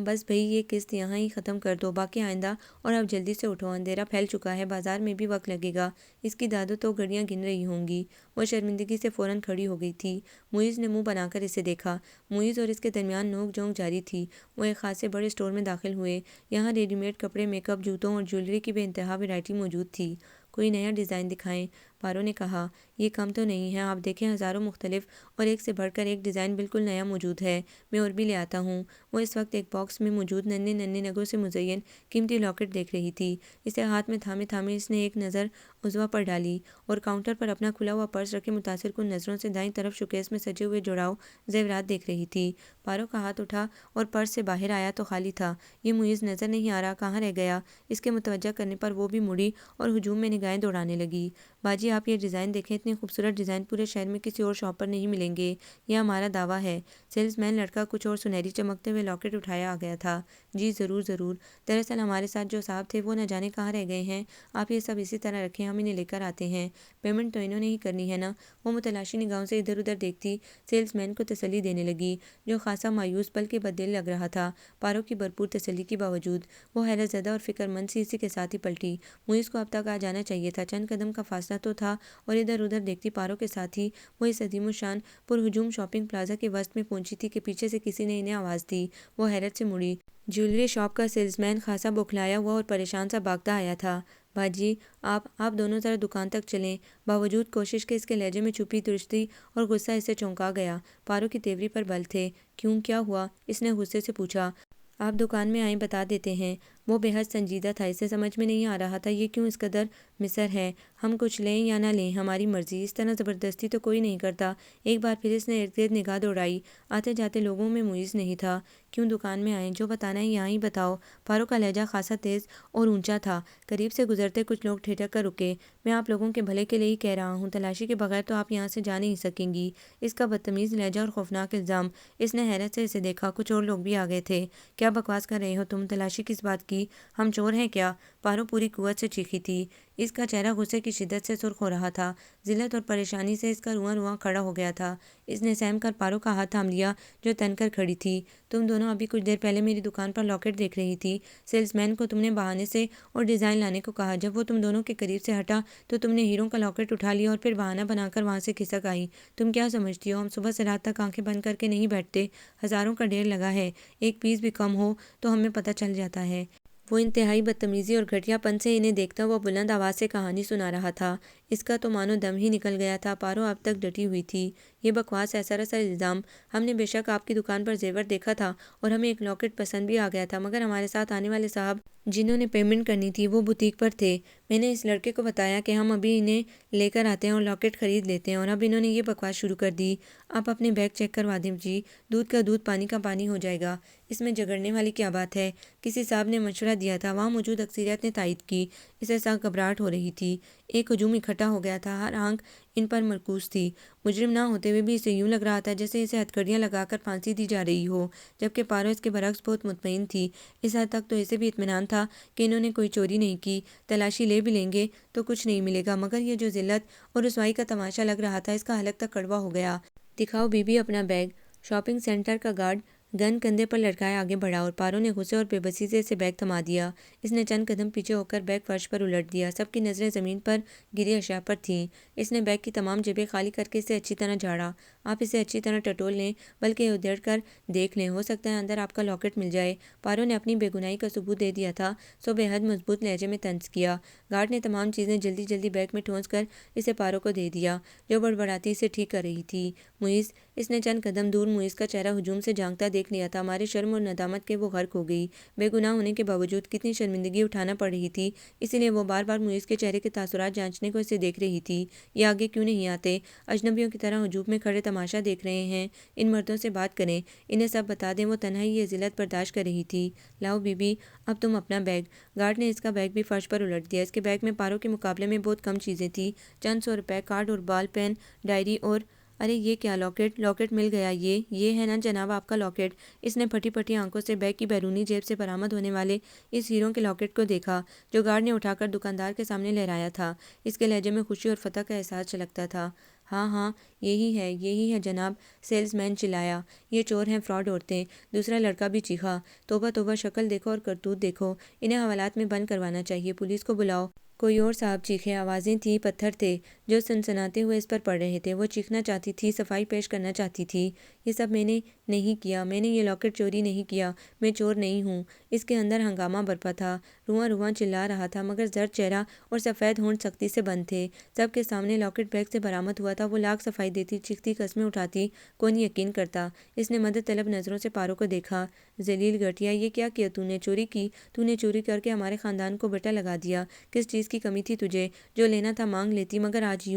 بس بھئی یہ قسط یہاں ہی ختم کر دو، باقی آئندہ، اور اب جلدی سے اٹھو، اندھیرا پھیل چکا ہے، بازار میں بھی وقت لگے گا۔ اس کی دادو تو گھڑیاں گن رہی ہوں گی۔ وہ شرمندگی سے فوراً کھڑی ہو گئی تھی۔ معیز نے منہ بنا کر اسے دیکھا۔ معیز اور اس کے درمیان نوک جھونک جاری تھی۔ وہ ایک خاصے بڑے اسٹور میں داخل ہوئے۔ یہاں ریڈی میڈ کپڑے، میک اپ، جوتوں اور جیولری کی بے انتہا ویرائٹی موجود تھی۔ کوئی نیا ڈیزائن دکھائیں؟ پارو نے کہا، یہ کم تو نہیں ہے، آپ دیکھیں ہزاروں مختلف اور ایک سے بڑھ کر ایک ڈیزائن بالکل نیا موجود ہے، میں اور بھی لے آتا ہوں۔ وہ اس وقت ایک باکس میں موجود ننھے ننھے نگوں سے مزین قیمتی لاکٹ دیکھ رہی تھی۔ اسے ہاتھ میں تھامے تھامے اس نے ایک نظر عزوہ پر ڈالی، اور کاؤنٹر پر اپنا کھلا ہوا پرس رکھے متاثر کن نظروں سے دائیں طرف شوکیس میں سجے ہوئے جوڑاؤ زیورات دیکھ رہی تھی۔ پارو کا ہاتھ اٹھا اور پرس سے باہر آیا تو خالی تھا۔ یہ معیز نظر نہیں آ رہا، کہاں رہ گیا؟ اس کے متوجہ کرنے پر وہ بھی مڑی اور ہجوم میں نگاہیں دوڑانے لگی۔ باجی آپ یہ ڈیزائن دیکھیں، اتنے خوبصورت ڈیزائن پورے شہر میں کسی اور شاپ پر نہیں ملیں گے، یہ ہمارا دعویٰ ہے۔ سیلز مین لڑکا کچھ اور سنہری چمکتے ہوئے لاکٹ اٹھایا آ گیا تھا۔ جی ضرور ضرور، دراصل ہمارے ساتھ جو صاحب تھے وہ نہ جانے کہاں رہ گئے ہیں، آپ یہ سب اسی طرح رکھیں، ہم انہیں لے کر آتے ہیں۔ پیمنٹ تو انہوں نے ہی کرنی ہے نا؟ وہ متلاشی نگاہوں سے ادھر ادھر دیکھتی سیلز مین کو تسلی دینے لگی، جو خاصا مایوس بلکہ بددل لگ رہا تھا۔ پارو کی بھرپور تسلی کے باوجود وہ حیرت زدہ اور فکر مند سی اسی کے ساتھ ہی پلٹی۔ موئز کو اب تک آ جانا چاہیے تھا، چند قدم کا فاصلہ تو تھا، اور ادھر ادھر دیکھتی پارو کے ساتھ ہی وہ اس عظیم الشان پرہجوم شاپنگ پلازا کے وسط میں پہنچی تھی کہ پیچھے سے کسی نے انہیں آواز دی۔ وہ حیرت سے مڑی۔ جیولری شاپ کا سیلز مین خاصا بوکھلایا ہوا اور پریشان سا بھاگتا آیا تھا۔ باجی آپ دونوں ذرا دکان تک چلیں۔ باوجود کوشش کے اس کے لہجے میں چھپی درستی اور غصہ اسے چونکا گیا۔ پارو کی تیوری پر بل تھے۔ کیوں، کیا ہوا؟ اس نے غصے سے پوچھا۔ آپ دکان میں آئیں، بتا دیتے ہیں۔ وہ بے حد سنجیدہ تھا، اسے سمجھ میں نہیں آ رہا تھا یہ کیوں اس قدر مصر ہے۔ ہم کچھ لیں یا نہ لیں ہماری مرضی، اس طرح زبردستی تو کوئی نہیں کرتا۔ ایک بار پھر اس نے ارد گرد نگاہ دوڑائی۔ آتے جاتے لوگوں میں موئز نہیں تھا۔ کیوں دکان میں آئیں، جو بتانا ہے یہاں ہی بتاؤ۔ پارو کا لہجہ خاصا تیز اور اونچا تھا۔ قریب سے گزرتے کچھ لوگ ٹھٹک کر رکے۔ میں آپ لوگوں کے بھلے کے لیے ہی کہہ رہا ہوں، تلاشی کے بغیر تو آپ یہاں سے جا نہیں سکیں گی۔ اس کا بدتمیز لہجہ اور خوفناک الزام۔ اس نے حیرت سے اسے دیکھا، کچھ اور لوگ بھی آ گئے تھے۔ کیا بکواس کر رہے ہو تم؟ تلاشی کس بات کی؟ ہم چور ہیں کیا؟ پارو پوری قوت سے چیخی تھی۔ اس کا چہرہ غصے کی شدت سے سرخ ہو رہا تھا، ذلت اور پریشانی سے اس کا رواں رواں کھڑا ہو گیا تھا۔ اس نے سہم کر پارو کا ہاتھ تھام لیا جو تن کر کھڑی تھی۔ تم دونوں ابھی کچھ دیر پہلے میری دکان پر لاکٹ دیکھ رہی تھی۔ سیلز مین کو تم نے بہانے سے اور ڈیزائن لانے کو کہا، جب وہ تم دونوں کے قریب سے ہٹا تو تم نے ہیروں کا لاکٹ اٹھا لیا اور پھر بہانہ بنا کر وہاں سے کھسک آئی۔ تم کیا سمجھتی ہو ہم صبح سے رات تک آنکھیں بند کر کے نہیں بیٹھتے؟ ہزاروں کا ڈھیر لگا ہے، ایک پیس بھی کم ہو تو ہمیں پتہ چل جاتا ہے۔ وہ انتہائی بدتمیزی اور گھٹیا پن سے انہیں دیکھتا ہوا بلند آواز سے کہانی سنا رہا تھا۔ اس کا تو مانو دم ہی نکل گیا تھا۔ پارو اب تک ڈٹی ہوئی تھی۔ یہ بکواس ہے، سراسر الزام۔ ہم نے بے شک آپ کی دکان پر زیور دیکھا تھا اور ہمیں ایک لاکٹ پسند بھی آ گیا تھا، مگر ہمارے ساتھ آنے والے صاحب جنہوں نے پیمنٹ کرنی تھی وہ بوتیک پر تھے۔ میں نے اس لڑکے کو بتایا کہ ہم ابھی انہیں لے کر آتے ہیں اور لاکٹ خرید لیتے ہیں، اور اب انہوں نے یہ بکواس شروع کر دی۔ آپ اپنے بیگ چیک کروا دیں جی، دودھ کا دودھ پانی کا پانی ہو جائے گا، اس میں جھگڑنے والی کیا بات ہے؟ کسی صاحب نے مشورہ دیا تھا، وہاں موجود اکثریت نے تائید کی۔ اسے سخت گھبراہٹ ہو رہی تھی۔ ایک ہجوم اکٹھا ہو گیا تھا، ہر آنکھ ان پر مرکوز تھی۔ مجرم نہ ہوتے ہوئے بھی اسے یوں لگ رہا تھا جیسے اسے ہتھکڑیاں لگا کر پھانسی دی جا رہی ہو، جبکہ پارو اس کے برعکس بہت مطمئن تھی۔ اس حد تک تو اسے بھی اطمینان تھا کہ انہوں نے کوئی چوری نہیں کی، تلاشی لے بھی لیں گے تو کچھ نہیں ملے گا، مگر یہ جو ذلت اور رسوائی کا تماشا لگ رہا تھا اس کا حلق تک کڑوا ہو گیا۔ دکھاؤ بی بی اپنا بیگ۔ شاپنگ سینٹر کا گارڈ گن کندھے پر لٹکائے آگے بڑھا اور پارو نے غصے اور بے بسی سے اسے بیگ تھما دیا۔ اس نے چند قدم پیچھے ہو کر بیگ فرش پر الٹ دیا۔ سب کی نظریں زمین پر گری اشیاء پر تھیں۔ اس نے بیگ کی تمام جیبیں خالی کر کے اسے اچھی طرح جھاڑا۔ آپ اسے اچھی طرح ٹٹول لیں، بلکہ ادھیڑ کر دیکھ لیں، ہو سکتا ہے اندر آپ کا لاکٹ مل جائے۔ پارو نے اپنی بے گناہی کا ثبوت دے دیا تھا، سو بے حد مضبوط لہجے میں طنز کیا۔ گارڈ نے تمام چیزیں جلدی جلدی بیگ میں ٹھونس کر اسے پارو کو دے دیا، جو بڑبڑاتی اسے ٹھیک کر رہی تھی۔ موئز، اس نے چند قدم دور موئز کا چہرہ ہجوم سے جھانکتا دیکھ لیا تھا۔ ہمارے شرم اور ندامت کے وہ غرق ہو گئی۔ بے گناہ ہونے کے باوجود کتنی شرمندگی اٹھانا پڑ رہی تھی، اسی لیے وہ بار بار موئز کے چہرے کے تاثرات جانچنے کو اسے دیکھ رہی تھی۔ یہ آگے کیوں نہیں آتے؟ اجنبیوں کی طرح ہجوم میں کھڑے تماشا دیکھ رہے ہیں۔ ان مردوں سے بات کریں، انہیں سب بتا دیں۔ وہ تنہائی یہ ذلت برداشت کر رہی تھی۔ لاؤ بی بی، اب تم اپنا بیگ۔ گارڈ نے اس کا بیگ بھی فرش پر الٹ دیا۔ اس کے بیگ میں پارو کے مقابلے میں بہت کم چیزیں تھیں، چند سو روپے، کارڈ اور بال پین، ڈائری اور ارے یہ کیا؟ لاکٹ مل گیا۔ یہ ہے نا جناب آپ کا لاکٹ؟ اس نے پھٹی پھٹی آنکھوں سے بیگ کی بیرونی جیب سے برآمد ہونے والے اس ہیروں کے لاکٹ کو دیکھا جو گارڈ نے اٹھا کر دکاندار کے سامنے لہرایا تھا۔ اس کے لہجے میں خوشی اور فتح کا احساس چھلکتا تھا۔ ہاں ہاں، یہی ہے جناب، سیلز مین چلایا۔ یہ چور ہیں، فراڈ عورتیں۔ دوسرا لڑکا بھی چیخا۔ توبہ توبہ، شکل دیکھو اور کرتوت دیکھو، انہیں حوالات میں بند کروانا چاہیے، پولیس کو بلاؤ۔ کوئی اور صاحب چیخے۔ آوازیں تھیں، پتھر تھے جو سنسناتے ہوئے اس پر پڑ رہے تھے۔ وہ چیخنا چاہتی تھی، صفائی پیش کرنا چاہتی تھی۔ یہ سب میں نے نہیں کیا، میں نے یہ لاکٹ چوری نہیں کیا، میں چور نہیں ہوں۔ اس کے اندر ہنگامہ برپا تھا، رواں رواں چلا رہا تھا، مگر زرد چہرہ اور سفید ہونٹ سختی سے بند تھے۔ سب کے سامنے لاکٹ بیگ سے برآمد ہوا تھا۔ وہ لاکھ صفائی دیتی، چیختی، قسمیں اٹھاتی، کوئی نہیں یقین کرتا۔ اس نے مدد طلب نظروں سے پارو کو دیکھا۔ ذلیل گھٹیا، یہ کیا کیا تو نے؟ چوری کی؟ تو نے چوری کر کے ہمارے خاندان کو بیٹا لگا دیا۔ کس چیز کی کمی تھی تجھے؟ جو لینا تھا مانگ لیتی، مگر آج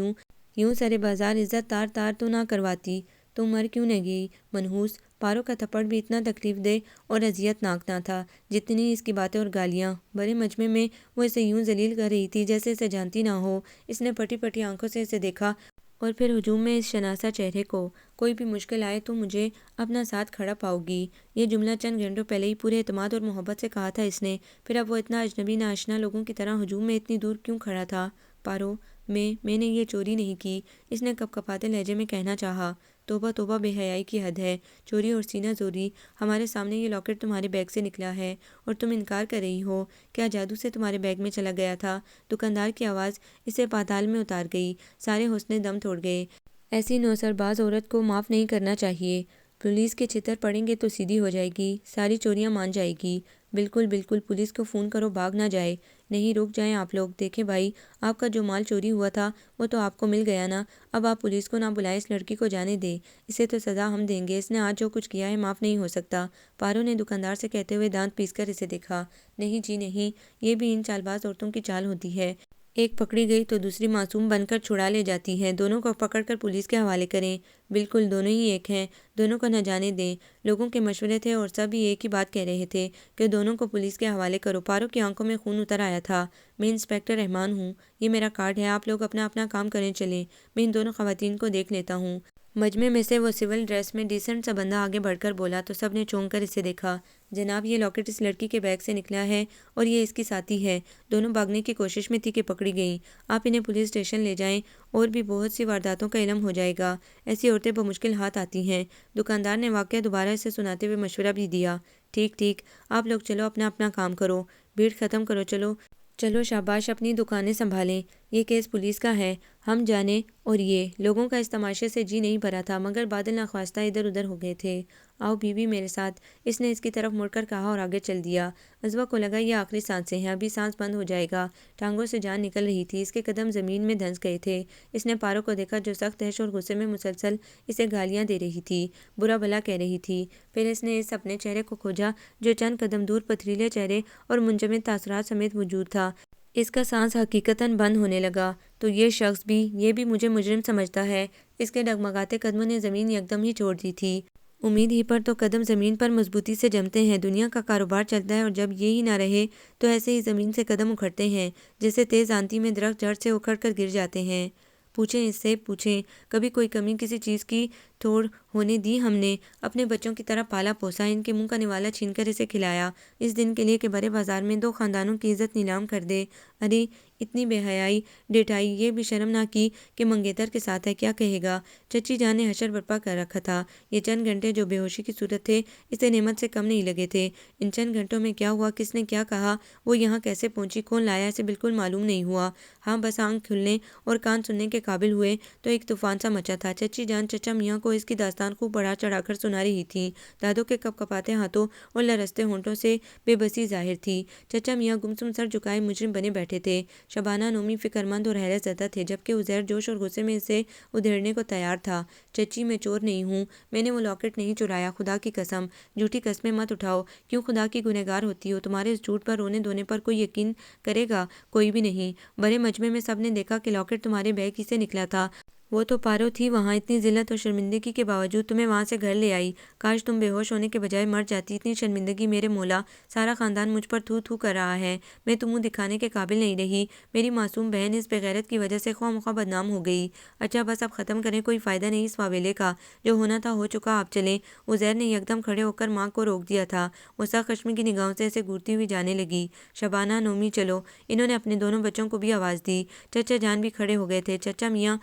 یوں سرے بازار عزت تار تار تو نہ کرواتی۔ تو مر کیوں نہ گئی؟ منحوس، پارو کا تھپڑ بھی اتنا تکلیف دہ اور اذیت ناک نہ تھا جتنی اس کی باتیں اور گالیاں۔ بڑے مجمع میں وہ اسے یوں ذلیل کر رہی تھی جیسے اسے جانتی نہ ہو۔ اس نے پھٹی پھٹی آنکھوں سے اسے دیکھا اور پھر ہجوم میں اس شناسا چہرے کو۔ کوئی بھی مشکل آئے تو مجھے اپنا ساتھ کھڑا پاؤ گی، یہ جملہ چند گھنٹوں پہلے ہی پورے اعتماد اور محبت سے کہا تھا اس نے۔ پھر اب وہ اتنا اجنبی ناآشنا لوگوں کی طرح ہجوم میں اتنی دور کیوں کھڑا تھا؟ پارو، میں نے یہ چوری نہیں کی، اس نے کپ کپاتے لہجے میں کہنا چاہا۔ توبہ توبہ، بے حیائی کی حد ہے، چوری اور سینہ زوری۔ ہمارے سامنے یہ لاکٹ تمہارے بیگ سے نکلا ہے اور تم انکار کر رہی ہو؟ کیا جادو سے تمہارے بیگ میں چلا گیا تھا؟ دکاندار کی آواز اسے پاتال میں اتار گئی۔ سارے حوصلے دم توڑ گئے۔ ایسی نوسرباز عورت کو معاف نہیں کرنا چاہیے۔ پولیس کے چھتر پڑیں گے تو سیدھی ہو جائے گی، ساری چوریاں مان جائے گی۔ بالکل بالکل، پولیس کو فون کرو، بھاگ نہ جائے۔ نہیں، رک جائیں آپ لوگ۔ دیکھیں بھائی، آپ کا جو مال چوری ہوا تھا وہ تو آپ کو مل گیا نا، اب آپ پولیس کو نہ بلائیں، اس لڑکی کو جانے دیں، اسے تو سزا ہم دیں گے، اس نے آج جو کچھ کیا ہے معاف نہیں ہو سکتا۔ پارو نے دکاندار سے کہتے ہوئے دانت پیس کر اسے دیکھا۔ نہیں جی نہیں، یہ بھی ان چال باز عورتوں کی چال ہوتی ہے، ایک پکڑی گئی تو دوسری معصوم بن کر چھڑا لے جاتی ہے۔ دونوں کو پکڑ کر پولیس کے حوالے کریں۔ بالکل، دونوں ہی ایک ہیں، دونوں کو نہ جانے دیں۔ لوگوں کے مشورے تھے اور سب ہی ایک ہی بات کہہ رہے تھے کہ دونوں کو پولیس کے حوالے کرو۔ پارو کی آنکھوں میں خون اتر آیا تھا۔ میں انسپکٹر رحمان ہوں، یہ میرا کارڈ ہے، آپ لوگ اپنا اپنا کام کریں، چلیں، میں ان دونوں خواتین کو دیکھ لیتا ہوں۔ مجمع میں سے وہ سول ڈریس میں ڈیسنٹ سا بندہ آگے بڑھ کر بولا تو سب نے چونک کر اسے دیکھا۔ جناب، یہ لاکٹ اس لڑکی کے بیگ سے نکلا ہے اور یہ اس کی ساتھی ہے، دونوں بھاگنے کی کوشش میں تھی کہ پکڑی گئیں۔ آپ انہیں پولیس اسٹیشن لے جائیں، اور بھی بہت سی وارداتوں کا علم ہو جائے گا، ایسی عورتیں بمشکل ہاتھ آتی ہیں۔ دکاندار نے واقعہ دوبارہ اسے سناتے ہوئے مشورہ بھی دیا۔ ٹھیک ٹھیک، آپ لوگ چلو اپنا اپنا کام کرو، بھیڑ ختم کرو، چلو چلو، شاباش، اپنی دکانیں سنبھالیں، یہ کیس پولیس کا ہے، ہم جانیں۔ اور یہ لوگوں کا اس تماشے سے جی نہیں بھرا تھا مگر بادل ناخواستہ ادھر ادھر ہو گئے تھے۔ آؤ بیوی میرے ساتھ، اس نے اس کی طرف مڑ کر کہا اور آگے چل دیا۔ عزوہ کو لگا یہ آخری سانسیں ہیں، ابھی سانس بند ہو جائے گا۔ ٹانگوں سے جان نکل رہی تھی، اس کے قدم زمین میں دھنس گئے تھے۔ اس نے پارو کو دیکھا جو سخت دہشت اور غصے میں مسلسل اسے گالیاں دے رہی تھی، برا بھلا کہہ رہی تھی۔ پھر اس نے اس اپنے چہرے کو کھوجا جو چند قدم دور پتھریلے چہرے اور منجمد تاثرات سمیت موجود تھا۔ اس کا سانس حقیقتاً بند ہونے لگا۔ تو یہ شخص بھی، یہ بھی مجھے مجرم سمجھتا ہے؟ اس کے ڈگمگاتے قدموں نے زمین یکدم ہی چھوڑ دی تھی۔ امید ہی پر تو قدم زمین پر مضبوطی سے جمتے ہیں، دنیا کا کاروبار چلتا ہے اور جب یہی نہ رہے تو ایسے ہی زمین سے قدم اکھڑتے ہیں، جیسے تیز آندھی میں درخت جڑ سے اکھڑ کر گر جاتے ہیں۔ پوچھیں اس سے، پوچھیں، کبھی کوئی کمی کسی چیز کی تھوڑ ہونے دی ہم نے؟ اپنے بچوں کی طرح پالا پوسا، ان کے منہ کا نوالا چھین کر اسے کھلایا، اس دن کے لیے کہ بڑے بازار میں دو خاندانوں کی عزت نیلام کر دے۔ ارے اتنی بے حیائی، ڈیٹائی، یہ بھی شرم نہ کی کہ منگیتر کے ساتھ ہے، کیا کہے گا؟ چچی جان نے حشر برپا کر رکھا تھا۔ یہ چند گھنٹے جو بے ہوشی کی صورت تھے اسے نعمت سے کم نہیں لگے تھے۔ ان چند گھنٹوں میں کیا ہوا، کس نے کیا کہا، وہ یہاں کیسے پہنچی، کون لایا، اسے بالکل معلوم نہیں ہوا۔ ہاں بس آنکھ کھلنے اور کان سننے کے قابل ہوئے تو ایک طوفان سا مچا تھا۔ چچی جان چچا میاں کو اس کی داستان خوب بڑھا چڑھا کر سنا رہی تھیں۔ دادو کے کپ کپاتے ہاتھوں اور لرزتے ہونٹوں سے بے بسی ظاہر تھی۔ چچا میاں گمسم سر جھکائے مجرم بنے بیٹھے تھے۔ شبانہ نومی فکر مند اور حیرت زدہ تھے جبکہ عزیر جوش اور غصے میں اسے ادھیڑنے کو تیار تھا۔ چچی میں چور نہیں ہوں، میں نے وہ لاکٹ نہیں چرایا، خدا کی قسم۔ جھوٹی قسمیں مت اٹھاؤ، کیوں خدا کی گنہگار ہوتی ہو؟ تمہارے اس جھوٹ پر رونے دھونے پر کوئی یقین کرے گا؟ کوئی بھی نہیں۔ بڑے مجمع میں سب نے دیکھا کہ لاکٹ تمہارے بیگ ہی سے نکلا تھا۔ وہ تو پارو تھی وہاں، اتنی ذلت اور شرمندگی کے باوجود تمہیں وہاں سے گھر لے آئی۔ کاش تم بے ہوش ہونے کے بجائے مر جاتی، اتنی شرمندگی میرے مولا، سارا خاندان مجھ پر تھو تھو کر رہا ہے، میں تو منہ دکھانے کے قابل نہیں رہی، میری معصوم بہن اس بے غیرت کی وجہ سے خواہ مخواہ بدنام ہو گئی۔ اچھا بس اب ختم کریں، کوئی فائدہ نہیں اس واویلے کا، جو ہونا تھا ہو چکا، آپ چلیں۔ عزیر نے یکدم کھڑے ہو کر ماں کو روک دیا تھا، وہ سخت کشمی کی نگاہوں سے اسے گھورتی ہوئی جانے لگی۔ شبانہ، نومی، چلو۔ انہوں نے اپنے دونوں بچوں کو بھی آواز دی۔ چچا جان بھی کھڑے ہو گئے تھے۔ چچا میاں،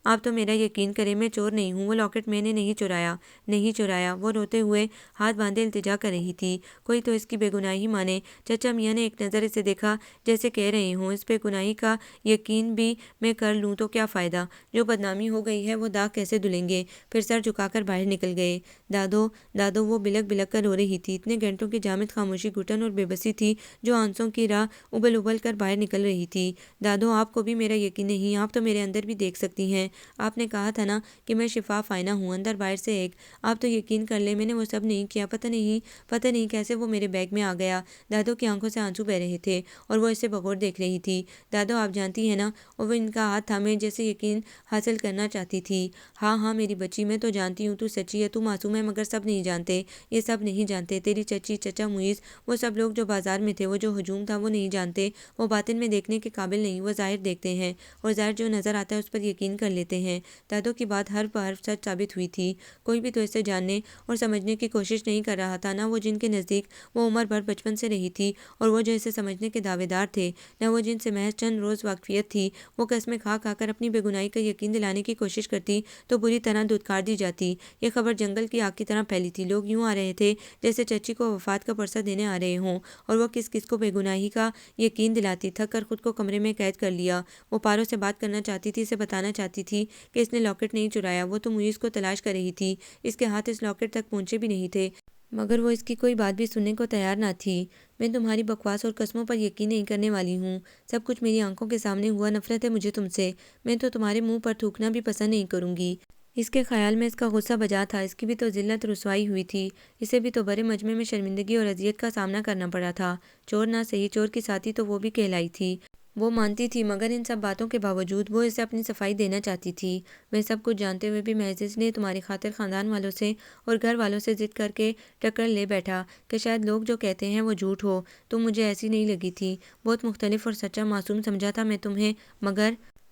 آپ تو میرا یقین کریں، میں چور نہیں ہوں، وہ لاکٹ میں نے نہیں چرایا، نہیں چرایا۔ وہ روتے ہوئے ہاتھ باندھے التجا کر رہی تھی، کوئی تو اس کی بے گناہی مانے۔ چچا میاں نے ایک نظر اسے دیکھا جیسے کہہ رہے ہوں، اس بے گناہی کا یقین بھی میں کر لوں تو کیا فائدہ، جو بدنامی ہو گئی ہے وہ داغ کیسے دھلیں گے؟ پھر سر جھکا کر باہر نکل گئے۔ دادو، دادو، وہ بلک بلک کر رو رہی تھی، اتنے گھنٹوں کی جامد خاموشی، گھٹن اور بے بسی تھی جو آنسوں کی راہ ابل ابل کر باہر نکل رہی تھی۔ دادو، آپ کو بھی میرا یقین نہیں، آپ تو میرے اندر بھی دیکھ سکتی ہیں۔ ہیں۔ آپ نے کہا تھا نا کہ میں شفاف آئینہ ہوں، اندر باہر سے ایک۔ آپ تو یقین کر لیں میں نے وہ سب نہیں کیا، پتہ نہیں کیسے وہ میرے بیگ میں آ گیا۔ دادو کی آنکھوں سے آنسو بہہ رہے تھے اور وہ اسے بغور دیکھ رہی تھی۔ دادو آپ جانتی ہیں نا، اور وہ ان کا ہاتھ تھامے جیسے یقین حاصل کرنا چاہتی تھی۔ ہاں میری بچی، میں تو جانتی ہوں تو سچی ہے، تو معصوم ہے، مگر سب نہیں جانتے، یہ سب نہیں جانتے۔ تیری چچی، چچا معیز، وہ سب لوگ جو بازار میں تھے، وہ جو ہجوم تھا، وہ نہیں جانتے۔ وہ باطن میں دیکھنے کے قابل نہیں، وہ ظاہر دیکھتے ہیں اور ظاہر جو نظر آتا ہے اس پر یقین کر لیتے ہیں۔ دادو کی بات حرف بحرف سچ ثابت ہوئی تھی۔ کوئی بھی تو اسے جاننے اور سمجھنے کی کوشش نہیں کر رہا تھا، نہ وہ جن کے نزدیک وہ عمر بھر بچپن سے رہی تھی اور وہ جو اسے سمجھنے کے دعوے دار تھے، نہ وہ جن سے محض چند روز واقفیت تھی۔ وہ قسمیں کھا کر اپنی بے گناہی کا یقین دلانے کی کوشش کرتی تو بری طرح دھتکار دی جاتی۔ یہ خبر جنگل کی آگ کی طرح پھیلی تھی۔ لوگ یوں آ رہے تھے جیسے چچی کو وفات کا پرسہ دینے آ رہے ہوں، اور وہ کس کس کو بے گناہی کا یقین دلاتی۔ تھک کر خود کو کمرے میں قید کر لیا۔ وہ پارو سے بات کرنا چاہتی تھی، اسے بتانا چاہتی تھی کہ اس نے لاکٹ نہیں چرایا۔ وہ تو معیز کو تلاش کر رہی تھی، اس کے ہاتھ اس لاکٹ تک پہنچے بھی نہیں تھے، مگر وہ اس کی کوئی بات بھی سننے کو تیار نہ تھی۔ میں تمہاری بکواس اور قسموں پر یقین نہیں کرنے والی ہوں، سب کچھ میری آنکھوں کے سامنے ہوا۔ نفرت ہے مجھے تم سے، میں تو تمہارے منہ پر تھوکنا بھی پسند نہیں کروں گی۔ اس کے خیال میں اس کا غصہ بجا تھا، اس کی بھی تو ذلت رسوائی ہوئی تھی، اسے بھی تو بڑے مجمع میں شرمندگی اور اذیت کا سامنا کرنا پڑا تھا۔ چور نہ صحیح، چور کی ساتھی تو وہ بھی کہلائی تھی، وہ مانتی تھی، مگر ان سب باتوں کے باوجود وہ اسے اپنی صفائی دینا چاہتی تھی۔ میں سب کچھ جانتے ہوئے بھی محض اس لیے تمہاری خاطر خاندان والوں سے اور گھر والوں سے ضد کر کے ٹکر لے بیٹھا کہ شاید لوگ جو کہتے ہیں وہ جھوٹ ہو۔ تم مجھے ایسی نہیں لگی تھی، بہت مختلف اور سچا معصوم سمجھا تھا میں تمہیں،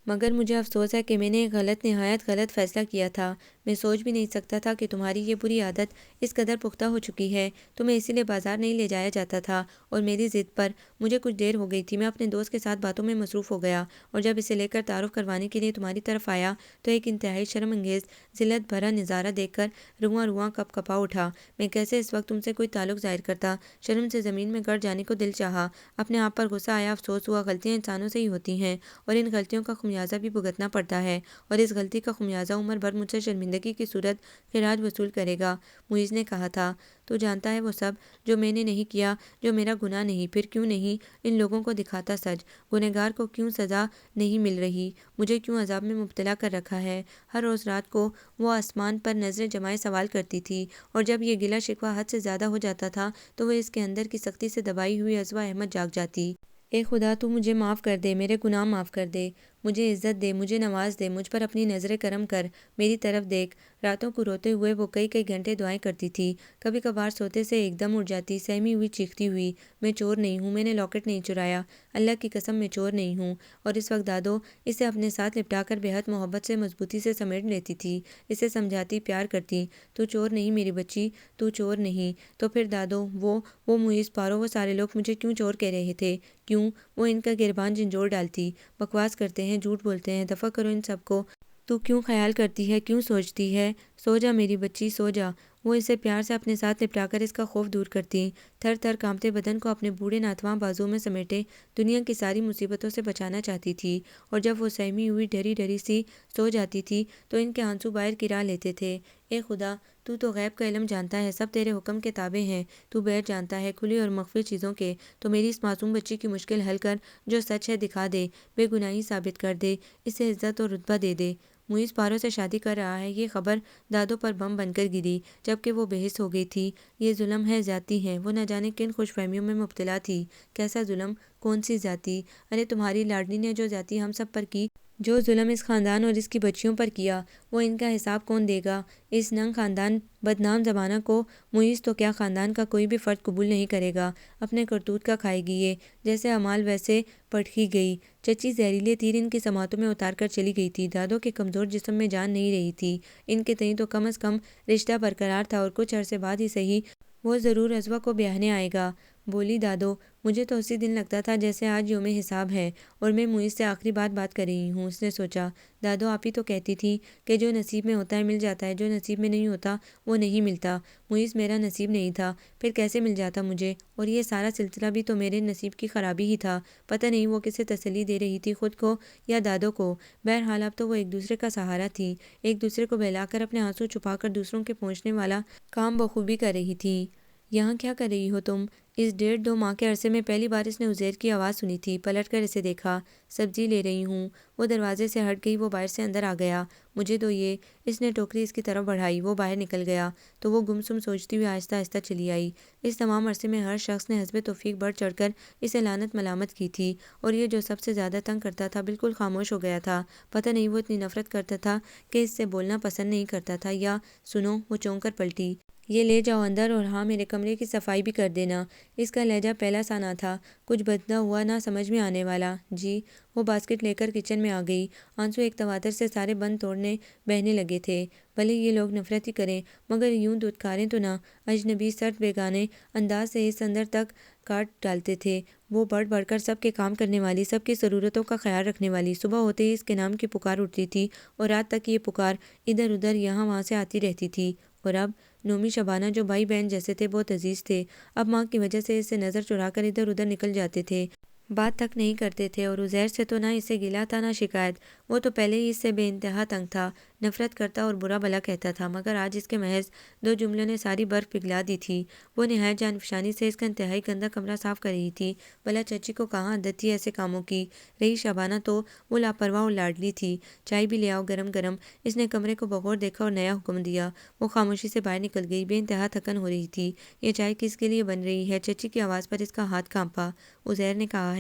مگر مجھے افسوس ہے کہ میں نے ایک نہایت غلط فیصلہ کیا تھا۔ میں سوچ بھی نہیں سکتا تھا کہ تمہاری یہ بری عادت اس قدر پختہ ہو چکی ہے۔ تمہیں اسی لیے بازار نہیں لے جایا جاتا تھا اور میری ضد پر مجھے کچھ دیر ہو گئی تھی، میں اپنے دوست کے ساتھ باتوں میں مصروف ہو گیا، اور جب اسے لے کر تعارف کروانے کے لیے تمہاری طرف آیا تو ایک انتہائی شرم انگیز ذلت بھرا نظارہ دیکھ کر رواں کپ کپا اٹھا۔ میں کیسے اس وقت تم سے کوئی تعلق ظاہر کرتا؟ شرم سے زمین میں گڑ جانے کو دل چاہا، اپنے آپ پر غصہ آیا، افسوس ہوا۔ غلطیاں انسانوں سے ہی ہوتی ہیں اور ان غلطیوں کا خمیازہ بھی بھگتنا پڑتا ہے، اور اس غلطی کا خمیازہ عمر بھر مجھ سے شرمندگی کی صورت خراج وصول کرے گا۔ معیز نے کہا تھا، تو جانتا ہے وہ سب جو میں نے نہیں کیا، جو میرا گناہ نہیں، پھر کیوں نہیں ان لوگوں کو دکھاتا سچ؟ گنہگار کو کیوں سزا نہیں مل رہی؟ مجھے کیوں عذاب میں مبتلا کر رکھا ہے؟ ہر روز رات کو وہ آسمان پر نظریں جمائے سوال کرتی تھی، اور جب یہ گلہ شکوہ حد سے زیادہ ہو جاتا تھا تو وہ اس کے اندر کی سختی سے دبائی ہوئی عزوہ احمد جاگ جاتی۔ اے خدا، تو مجھے معاف کر دے، میرے گناہ معاف کر دے، مجھے عزت دے، مجھے نواز دے، مجھ پر اپنی نظر کرم کر، میری طرف دیکھ۔ راتوں کو روتے ہوئے وہ کئی گھنٹے دعائیں کرتی تھی، کبھی کبھار سوتے سے ایک دم اٹھ جاتی، سہمی ہوئی چیختی ہوئی، میں چور نہیں ہوں، میں نے لاکٹ نہیں چرایا، اللہ کی قسم میں چور نہیں ہوں۔ اور اس وقت دادو اسے اپنے ساتھ لپٹا کر بے حد محبت سے مضبوطی سے سمیٹ لیتی تھی، اسے سمجھاتی، پیار کرتی، تو چور نہیں میری بچی، تو چور نہیں۔ تو پھر دادو، وہ معیز، پارو، وہ سارے لوگ مجھے کیوں چور کہہ رہے تھے؟ کیوں؟ وہ ان کا گربان جھنجھوڑ ڈالتی، بکواس کرتے ہیں، جھوٹ بولتے ہیں، دفع کرو ان سب کو۔ تو کیوں خیال کرتی ہے، کیوں سوچتی ہے؟ سو جا میری بچی، سو جا۔ وہ اسے پیار سے اپنے ساتھ لپٹا کر اس کا خوف دور کرتی، تھر تھر کانپتے بدن کو اپنے بوڑھے ناتواں بازو میں سمیٹے دنیا کی ساری مصیبتوں سے بچانا چاہتی تھی، اور جب وہ سہمی ہوئی ڈری سی سو جاتی تھی تو ان کے آنسو باہر گرا لیتے تھے۔ اے خدا، تو غیب کا علم جانتا ہے، سب تیرے حکم کے تابع ہیں، تو بیٹھ جانتا ہے کھلی اور مخفی چیزوں کے، تو میری اس معصوم بچی کی مشکل حل کر، جو سچ ہے دکھا دے، بے گناہی ثابت کر دے، اسے عزت اور رتبہ دے دے۔ معیز پارو سے شادی کر رہا ہے، یہ خبر دادو پر بم بن کر گری، جبکہ وہ بے حس ہو گئی تھی۔ یہ ظلم ہے، زیادتی ہے، وہ نہ جانے کن خوش فہمیوں میں مبتلا تھی۔ کیسا ظلم؟ کون سی زیادتی؟ ارے تمہاری لاڈلی نے جو زیادتی ہم سب پر کی، جو ظلم اس خاندان اور اس کی بچیوں پر کیا، وہ ان کا حساب کون دے گا؟ اس ننگ خاندان بدنام زمانہ کو معیز تو کیا خاندان کا کوئی بھی فرد قبول نہیں کرے گا، اپنے کرتوت کا کھائے گی یہ، جیسے امال ویسے پٹکی گئی۔ چچی زہریلے تیر ان کی سماعتوں میں اتار کر چلی گئی تھی، دادو کے کمزور جسم میں جان نہیں رہی تھی، ان کے تئیں تو کم از کم رشتہ برقرار تھا، اور کچھ عرصے بعد ہی صحیح وہ ضرور عزوہ کو بیاہنے آئے گا۔ بولی دادو، مجھے تو اسی دن لگتا تھا جیسے آج یوم حساب ہے، اور میں معیز سے آخری بات کر رہی ہوں۔ اس نے سوچا، دادو آپ ہی تو کہتی تھی کہ جو نصیب میں ہوتا ہے مل جاتا ہے، جو نصیب میں نہیں ہوتا وہ نہیں ملتا۔ معیز میرا نصیب نہیں تھا، پھر کیسے مل جاتا مجھے؟ اور یہ سارا سلسلہ بھی تو میرے نصیب کی خرابی ہی تھا۔ پتہ نہیں وہ کسے تسلی دے رہی تھی، خود کو یا دادو کو؟ بہرحال اب تو وہ ایک دوسرے کا سہارا تھی، ایک دوسرے کو بہلا کر اپنے آنسو چھپا کر دوسروں کے پہنچنے والا کام بخوبی کر رہی تھی۔ یہاں کیا کر رہی ہو تم؟ اس 1.5-2 ماہ کے عرصے میں پہلی بار اس نے عزیر کی آواز سنی تھی۔ پلٹ کر اسے دیکھا۔ سبزی لے رہی ہوں۔ وہ دروازے سے ہٹ گئی، وہ باہر سے اندر آ گیا۔ مجھے دو یہ۔ اس نے ٹوکری اس کی طرف بڑھائی، وہ باہر نکل گیا تو وہ گم سم سوچتی ہوئی آہستہ آہستہ چلی آئی۔ اس تمام عرصے میں ہر شخص نے حسب توفیق بڑھ چڑھ کر اسے لعنت ملامت کی تھی، اور یہ جو سب سے زیادہ تنگ کرتا تھا بالکل خاموش ہو گیا تھا۔ پتہ نہیں وہ اتنی نفرت کرتا تھا کہ اس سے بولنا پسند نہیں کرتا تھا، یا سنو، وہ چونک کر پلٹی۔ یہ لے جاؤ اندر، اور ہاں، میرے کمرے کی صفائی بھی کر دینا۔ اس کا لہجہ پہلا سا نہ تھا، کچھ بدلا ہوا، نہ سمجھ میں آنے والا۔ جی۔ وہ باسکٹ لے کر کچن میں آ گئی۔ آنسو ایک تواتر سے سارے بند توڑنے بہنے لگے تھے۔ بھلے یہ لوگ نفرت ہی کریں، مگر یوں دھتکاریں تو نہ۔ اجنبی، سرد، بیگانے انداز سے اس اندر تک کاٹ ڈالتے تھے۔ وہ بڑھ بڑھ کر سب کے کام کرنے والی، سب کی ضرورتوں کا خیال رکھنے والی۔ صبح ہوتے ہی اس کے نام کی پکار اٹھتی تھی، اور رات تک یہ پکار ادھر ادھر یہاں وہاں سے آتی رہتی تھی۔ اور اب نومی، شبانہ، جو بھائی بہن جیسے تھے، بہت عزیز تھے، اب ماں کی وجہ سے اس سے نظر چرا کر ادھر ادھر نکل جاتے تھے، بات تک نہیں کرتے تھے۔ اور عزیر سے تو نہ اسے گلہ تھا نہ شکایت، وہ تو پہلے ہی اس سے بے انتہا تنگ تھا، نفرت کرتا اور برا بھلا کہتا تھا، مگر آج اس کے محض 2 جملوں نے ساری برف پگھلا دی تھی۔ وہ نہایت جان فشانی سے اس کا انتہائی گندا کمرہ صاف کر رہی تھی۔ بھلا چچی کو کہاں عادت تھی ایسے کاموں کی؟ رہی شبانہ تو وہ لاپرواہ اور لاڈلی تھی۔ چائے بھی لے آؤ گرم گرم۔ اس نے کمرے کو بغور دیکھا اور نیا حکم دیا۔ وہ خاموشی سے باہر نکل گئی، بے انتہا تھکن ہو رہی تھی۔ یہ چائے کس کے لیے بن رہی ہے؟ چچی کی آواز پر اس کا ہاتھ کانپا۔ عزیر نے کہا ہے۔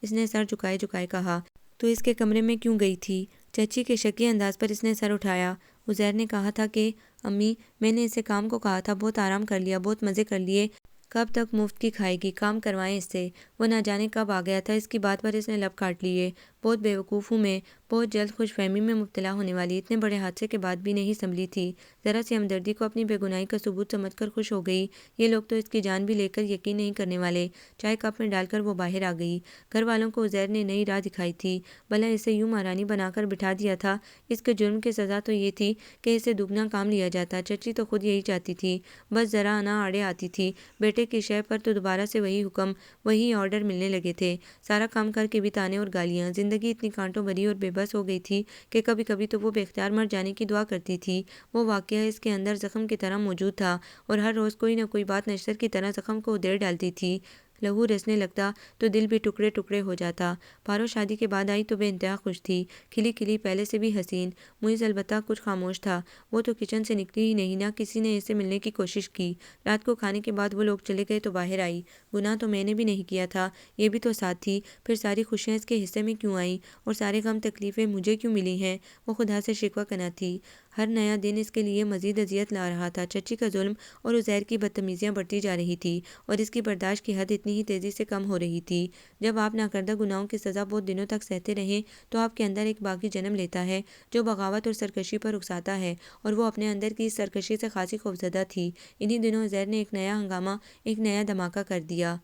اس نے سر جھکائے جھکائے کہا۔ تو اس کے کمرے میں کیوں گئی تھی؟ چچی کے شکی انداز پر اس نے سر اٹھایا۔ عزیر نے کہا تھا کہ امی، میں نے اسے کام کو کہا تھا، بہت آرام کر لیا، بہت مزے کر لیے، کب تک مفت کی کھائے گی؟ کام کروائیں اس سے۔ وہ نہ جانے کب آ گیا تھا، اس کی بات پر اس نے لب کاٹ لیے۔ بہت بے وقوف ہوں میں، بہت جلد خوش فہمی میں مبتلا ہونے والی، اتنے بڑے حادثے کے بعد بھی نہیں سنبھلی تھی۔ ذرا سی ہمدردی کو اپنی بے گناہی کا ثبوت سمجھ کر خوش ہو گئی۔ یہ لوگ تو اس کی جان بھی لے کر یقین نہیں کرنے والے۔ چائے کپ میں ڈال کر وہ باہر آ گئی۔ گھر والوں کو عزیر نے نئی راہ دکھائی تھی، بھلا اسے یوں مہارانی بنا کر بٹھا دیا تھا۔ اس کے جرم کی سزا تو یہ تھی کہ اسے دگنا کام لیا جاتا۔ چچی تو خود یہی چاہتی تھی، بس ذرا نہ آڑے آتی تھی۔ بیٹے کی شے پر تو دوبارہ سے وہی حکم، وہی آرڈر ملنے لگے تھے۔ سارا کام کر کے بھی تانے اور گالیاں۔ زندگی اتنی کانٹوں بھری اور بے بس ہو گئی تھی کہ کبھی کبھی تو وہ بے اختیار مر جانے کی دعا کرتی تھی۔ وہ واقعہ اس کے اندر زخم کی طرح موجود تھا، اور ہر روز کوئی نہ کوئی بات نشتر کی طرح زخم کو ادھیڑ ڈالتی تھی۔ لہو رسنے لگتا تو دل بھی ٹکڑے ٹکڑے ہو جاتا۔ پارو شادی کے بعد آئی تو بے انتہا خوش تھی، کھلی کھلی، پہلے سے بھی حسین۔ معیز البتہ کچھ خاموش تھا۔ وہ تو کچن سے نکلی ہی نہیں، نہ کسی نے اسے ملنے کی کوشش کی۔ رات کو کھانے کے بعد وہ لوگ چلے گئے تو باہر آئی۔ گناہ تو میں نے بھی نہیں کیا تھا، یہ بھی تو ساتھ تھی، پھر ساری خوشیاں اس کے حصے میں کیوں آئیں، اور سارے غم تکلیفیں مجھے کیوں ملی ہیں؟ وہ خدا سے شکوہ کرنا تھی۔ ہر نیا دن اس کے لیے مزید اذیت لا رہا تھا۔ چچی کا ظلم اور عزیر کی بدتمیزیاں بڑھتی جا رہی تھی، اور اس کی برداشت کی حد اتنی ہی تیزی سے کم ہو رہی تھی۔ جب آپ ناکردہ گناہوں کی سزا بہت دنوں تک سہتے رہیں تو آپ کے اندر ایک باغی جنم لیتا ہے جو بغاوت اور سرکشی پر اکساتا ہے، اور وہ اپنے اندر کی اس سرکشی سے خاصی خوفزدہ تھی۔ انہی دنوں عزیر نے ایک نیا ہنگامہ، ایک نیا دھماکہ کر دیا۔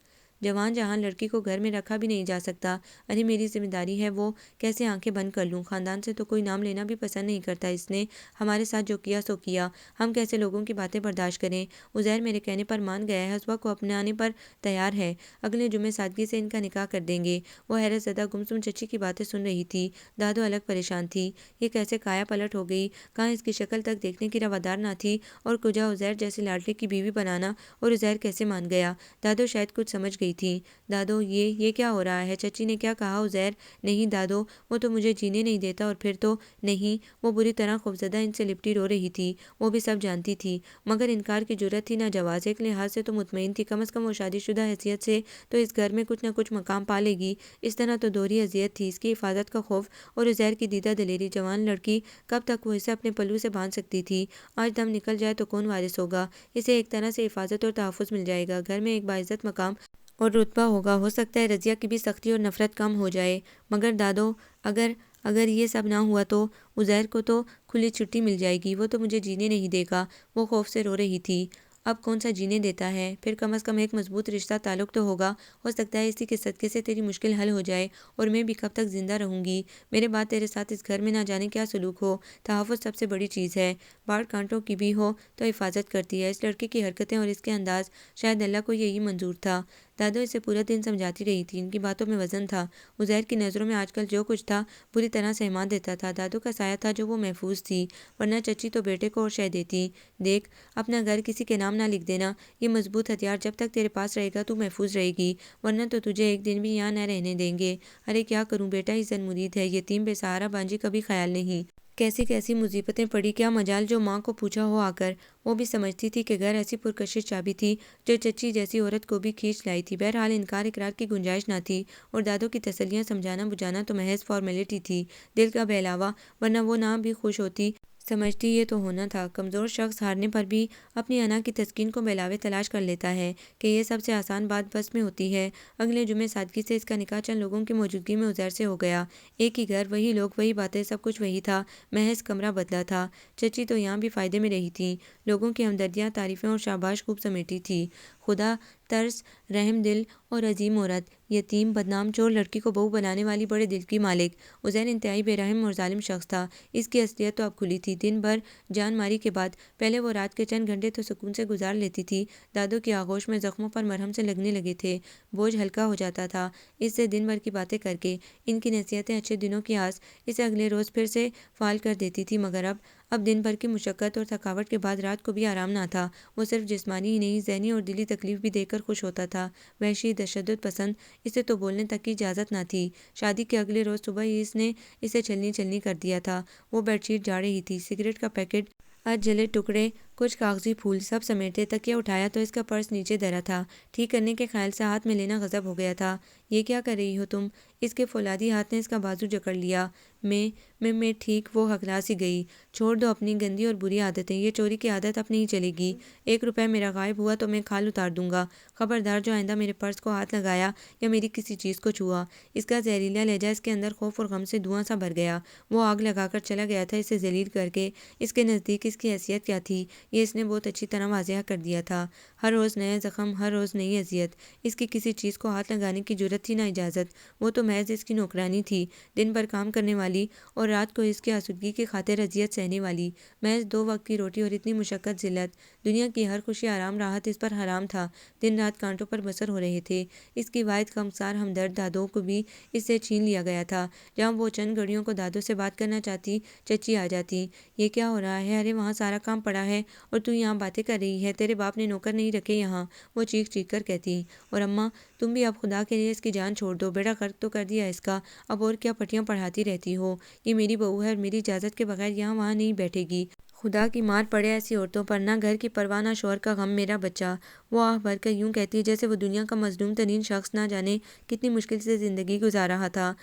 جوان جہاں لڑکی کو گھر میں رکھا بھی نہیں جا سکتا، ارے میری ذمہ داری ہے، وہ کیسے آنکھیں بند کر لوں؟ خاندان سے تو کوئی نام لینا بھی پسند نہیں کرتا اس نے، ہمارے ساتھ جو کیا سو کیا، ہم کیسے لوگوں کی باتیں برداشت کریں؟ عزیر میرے کہنے پر مان گیا ہے، حسبہ کو اپنانے پر تیار ہے، اگلے جمعے سادگی سے ان کا نکاح کر دیں گے۔ وہ حیرت زدہ گمسم چچی کی باتیں سن رہی تھی۔ دادو الگ پریشان تھی، یہ کیسے کایا پلٹ ہو گئی؟ کہاں اس کی شکل تک دیکھنے کی روادار نہ تھی، اور کجا عزیر جیسے لاڈلے کی بیوی بنانا، اور عزیر کیسے مان گیا؟ دادو شاید کچھ سمجھ گئی تھی۔ دادو، یہ کیا ہو رہا ہے؟ چچی نے کیا کہا؟ عزیر: نہیں دادو، وہ تو مجھے جینے نہیں دیتا، اور پھر تو نہیں۔ وہ بری طرح خوفزدہ ان سے لپٹی رو رہی تھی، وہ بھی سب جانتی تھی، مگر انکار کی جرأت تھی نہ جواز۔ ایک لحاظ سے تو مطمئن تھی، کم از کم وہ شادی شدہ حیثیت سے تو اس گھر میں کچھ نہ کچھ مقام پا لے گی۔ اس طرح تو دوہری اذیت تھی، اس کی حفاظت کا خوف اور عزیر کی دیدہ دلیری۔ جوان لڑکی، کب تک وہ اسے اپنے پلو سے باندھ سکتی تھی؟ آج دم نکل جائے تو کون وارث ہوگا؟ اسے ایک طرح سے حفاظت اور تحفظ مل جائے گا، گھر میں ایک باعزت مقام اور رتبہ ہوگا، ہو سکتا ہے رضیہ کی بھی سختی اور نفرت کم ہو جائے۔ مگر دادو، اگر یہ سب نہ ہوا تو؟ عزیر کو تو کھلی چھٹی مل جائے گی، وہ تو مجھے جینے نہیں دے گا۔ وہ خوف سے رو رہی تھی۔ اب کون سا جینے دیتا ہے؟ پھر کم از کم ایک مضبوط رشتہ تعلق تو ہوگا، ہو سکتا ہے اسی کے صدقے سے تیری مشکل حل ہو جائے، اور میں بھی کب تک زندہ رہوں گی؟ میرے بعد تیرے ساتھ اس گھر میں نہ جانے کیا سلوک ہو۔ تحفظ سب سے بڑی چیز ہے، باڑ کانٹوں کی بھی ہو تو حفاظت کرتی ہے۔ اس لڑکے کی حرکتیں اور اس کے انداز، شاید اللہ کو یہی منظور تھا۔ دادو اسے پورا دن سمجھاتی رہی تھی، ان کی باتوں میں وزن تھا۔ عزیر کی نظروں میں آج کل جو کچھ تھا بری طرح سہما دیتا تھا۔ دادو کا سایہ تھا جو وہ محفوظ تھی، ورنہ چچی تو بیٹے کو اور شے دیتی۔ دیکھ، اپنا گھر کسی کے نام نہ لکھ دینا، یہ مضبوط ہتھیار جب تک تیرے پاس رہے گا تو محفوظ رہے گی، ورنہ تو تجھے ایک دن بھی یہاں نہ رہنے دیں گے۔ ارے کیا کروں بیٹا، ہی زن مرید ہے، یتیم بے سہارا، بانجی کا بھی خیال نہیں۔ کیسی کیسی مصیبتیں پڑی، کیا مجال جو ماں کو پوچھا ہو آ کر۔ وہ بھی سمجھتی تھی کہ گھر ایسی پرکشش چابی تھی جو چچی جیسی عورت کو بھی کھینچ لائی تھی۔ بہرحال انکار اقرار کی گنجائش نہ تھی، اور دادو کی تسلیاں سمجھانا بجھانا تو محض فارمیلٹی تھی، دل کا بہلاوا، ورنہ وہ نہ بھی خوش ہوتی۔ سمجھتی یہ تو ہونا تھا، کمزور شخص ہارنے پر بھی اپنی انا کی تسکین کو بہلاوے تلاش کر لیتا ہے کہ یہ سب سے آسان بات بس میں ہوتی ہے۔ اگلے جمعے سادگی سے اس کا نکاح چند لوگوں کی موجودگی میں عزیر سے ہو گیا۔ ایک ہی گھر، وہی لوگ، وہی باتیں، سب کچھ وہی تھا، محض کمرہ بدلا تھا۔ چچی تو یہاں بھی فائدے میں رہی تھی، لوگوں کی ہمدردیاں، تعریفیں اور شاباش خوب سمیٹی تھی۔ خدا ترس، رحم دل اور عظیم عورت، یتیم، بدنام، چور لڑکی کو بہو بنانے والی، بڑے دل کی مالک۔ عزیر انتہائی بے رحم اور ظالم شخص تھا، اس کی اصلیت تو اب کھلی تھی۔ دن بھر جان ماری کے بعد پہلے وہ رات کے چند گھنٹے تو سکون سے گزار لیتی تھی، دادو کی آغوش میں زخموں پر مرہم سے لگنے لگے تھے، بوجھ ہلکا ہو جاتا تھا اس سے دن بھر کی باتیں کر کے۔ ان کی نصیحتیں، اچھے دنوں کی آس، اسے اگلے روز پھر سے فعال کر دیتی تھی، مگر اب دن بھر کی مشقت اور تھکاوٹ کے بعد رات کو بھی آرام نہ تھا۔ وہ صرف جسمانی ہی نہیں، ذہنی اور دلی تکلیف بھی دے کر خوش ہوتا تھا۔ وحشی، تشدد پسند، اسے تو بولنے تک کی اجازت نہ تھی۔ شادی کے اگلے روز صبح ہی اس نے اسے چلنی چلنی کر دیا تھا۔ وہ بیڈ شیٹ جھاڑ رہی تھی، سگریٹ کا پیکٹ، آج جلے ٹکڑے، کچھ کاغذی پھول، سب سمیٹے، تکیہ اٹھایا تو اس کا پرس نیچے دھرا تھا۔ ٹھیک کرنے کے خیال سے ہاتھ میں لینا غضب ہو گیا تھا۔ یہ کیا کر رہی ہو تم؟ اس کے فولادی ہاتھ نے اس کا بازو جکڑ لیا۔ میں ٹھیک، وہ ہکلا سی گئی۔ چھوڑ دو اپنی گندی اور بری عادتیں، یہ چوری کی عادت اب نہیں چلے گی۔ 1 روپے میرا غائب ہوا تو میں کھال اتار دوں گا، خبردار جو آئندہ میرے پرس کو ہاتھ لگایا یا میری کسی چیز کو چھوا۔ اس کا زہریلا لہجہ اس کے اندر خوف اور غم سے دھواں سا بھر گیا۔ وہ آگ لگا کر چلا گیا تھا اسے ذلیل کر کے۔ اس کے نزدیک اس کی حیثیت کیا تھی، یہ اس نے بہت اچھی طرح واضح کر دیا تھا۔ ہر روز نئے زخم، ہر روز نئی اذیت، اس کی کسی چیز کو ہاتھ لگانے کی جرأت تھی نہ اجازت۔ وہ تو محض اس کی نوکرانی تھی، دن بھر کام کرنے والی اور رات کو اس کی آسودگی کی خاطر اذیت سہنے والی۔ محض 2 وقت کی روٹی اور اتنی مشقت، ذلت، دنیا کی ہر خوشی، آرام، راحت اس پر حرام تھا۔ دن رات کانٹوں پر بسر ہو رہے تھے۔ اس کی واحد خمسار ہمدرد دادو کو بھی اس سے چھین لیا گیا تھا۔ جہاں وہ چند گھڑیوں کو دادو سے بات کرنا چاہتی، چچی آ جاتی۔ یہ کیا ہو رہا ہے؟ ارے وہاں سارا کام پڑا ہے اور تو یہاں باتیں کر رہی ہے، تیرے باپ نے نوکر نہیں رکھے یہاں، وہ چیخ چیخ کر کہتی۔ اور اماں، تم بھی اب خدا کے لیے اس کی جان چھوڑ دو، بیڑا غرق تو کر دیا اس کا، اب اور کیا پٹیاں پڑھاتی رہتی ہو؟ یہ میری بہو ہے اور میری اجازت کے بغیر یہاں وہاں نہیں بیٹھے گی۔ خدا کی مار پڑے ایسی عورتوں پر، نہ گھر کی پرواہ نہ شوہر کا غم، میرا بچہ۔ وہ آہ بھر کر یوں کہتی جیسے وہ دنیا کا مظلوم ترین شخص نہ جانے کتنی مشکل سے زندگی گزار رہا تھا۔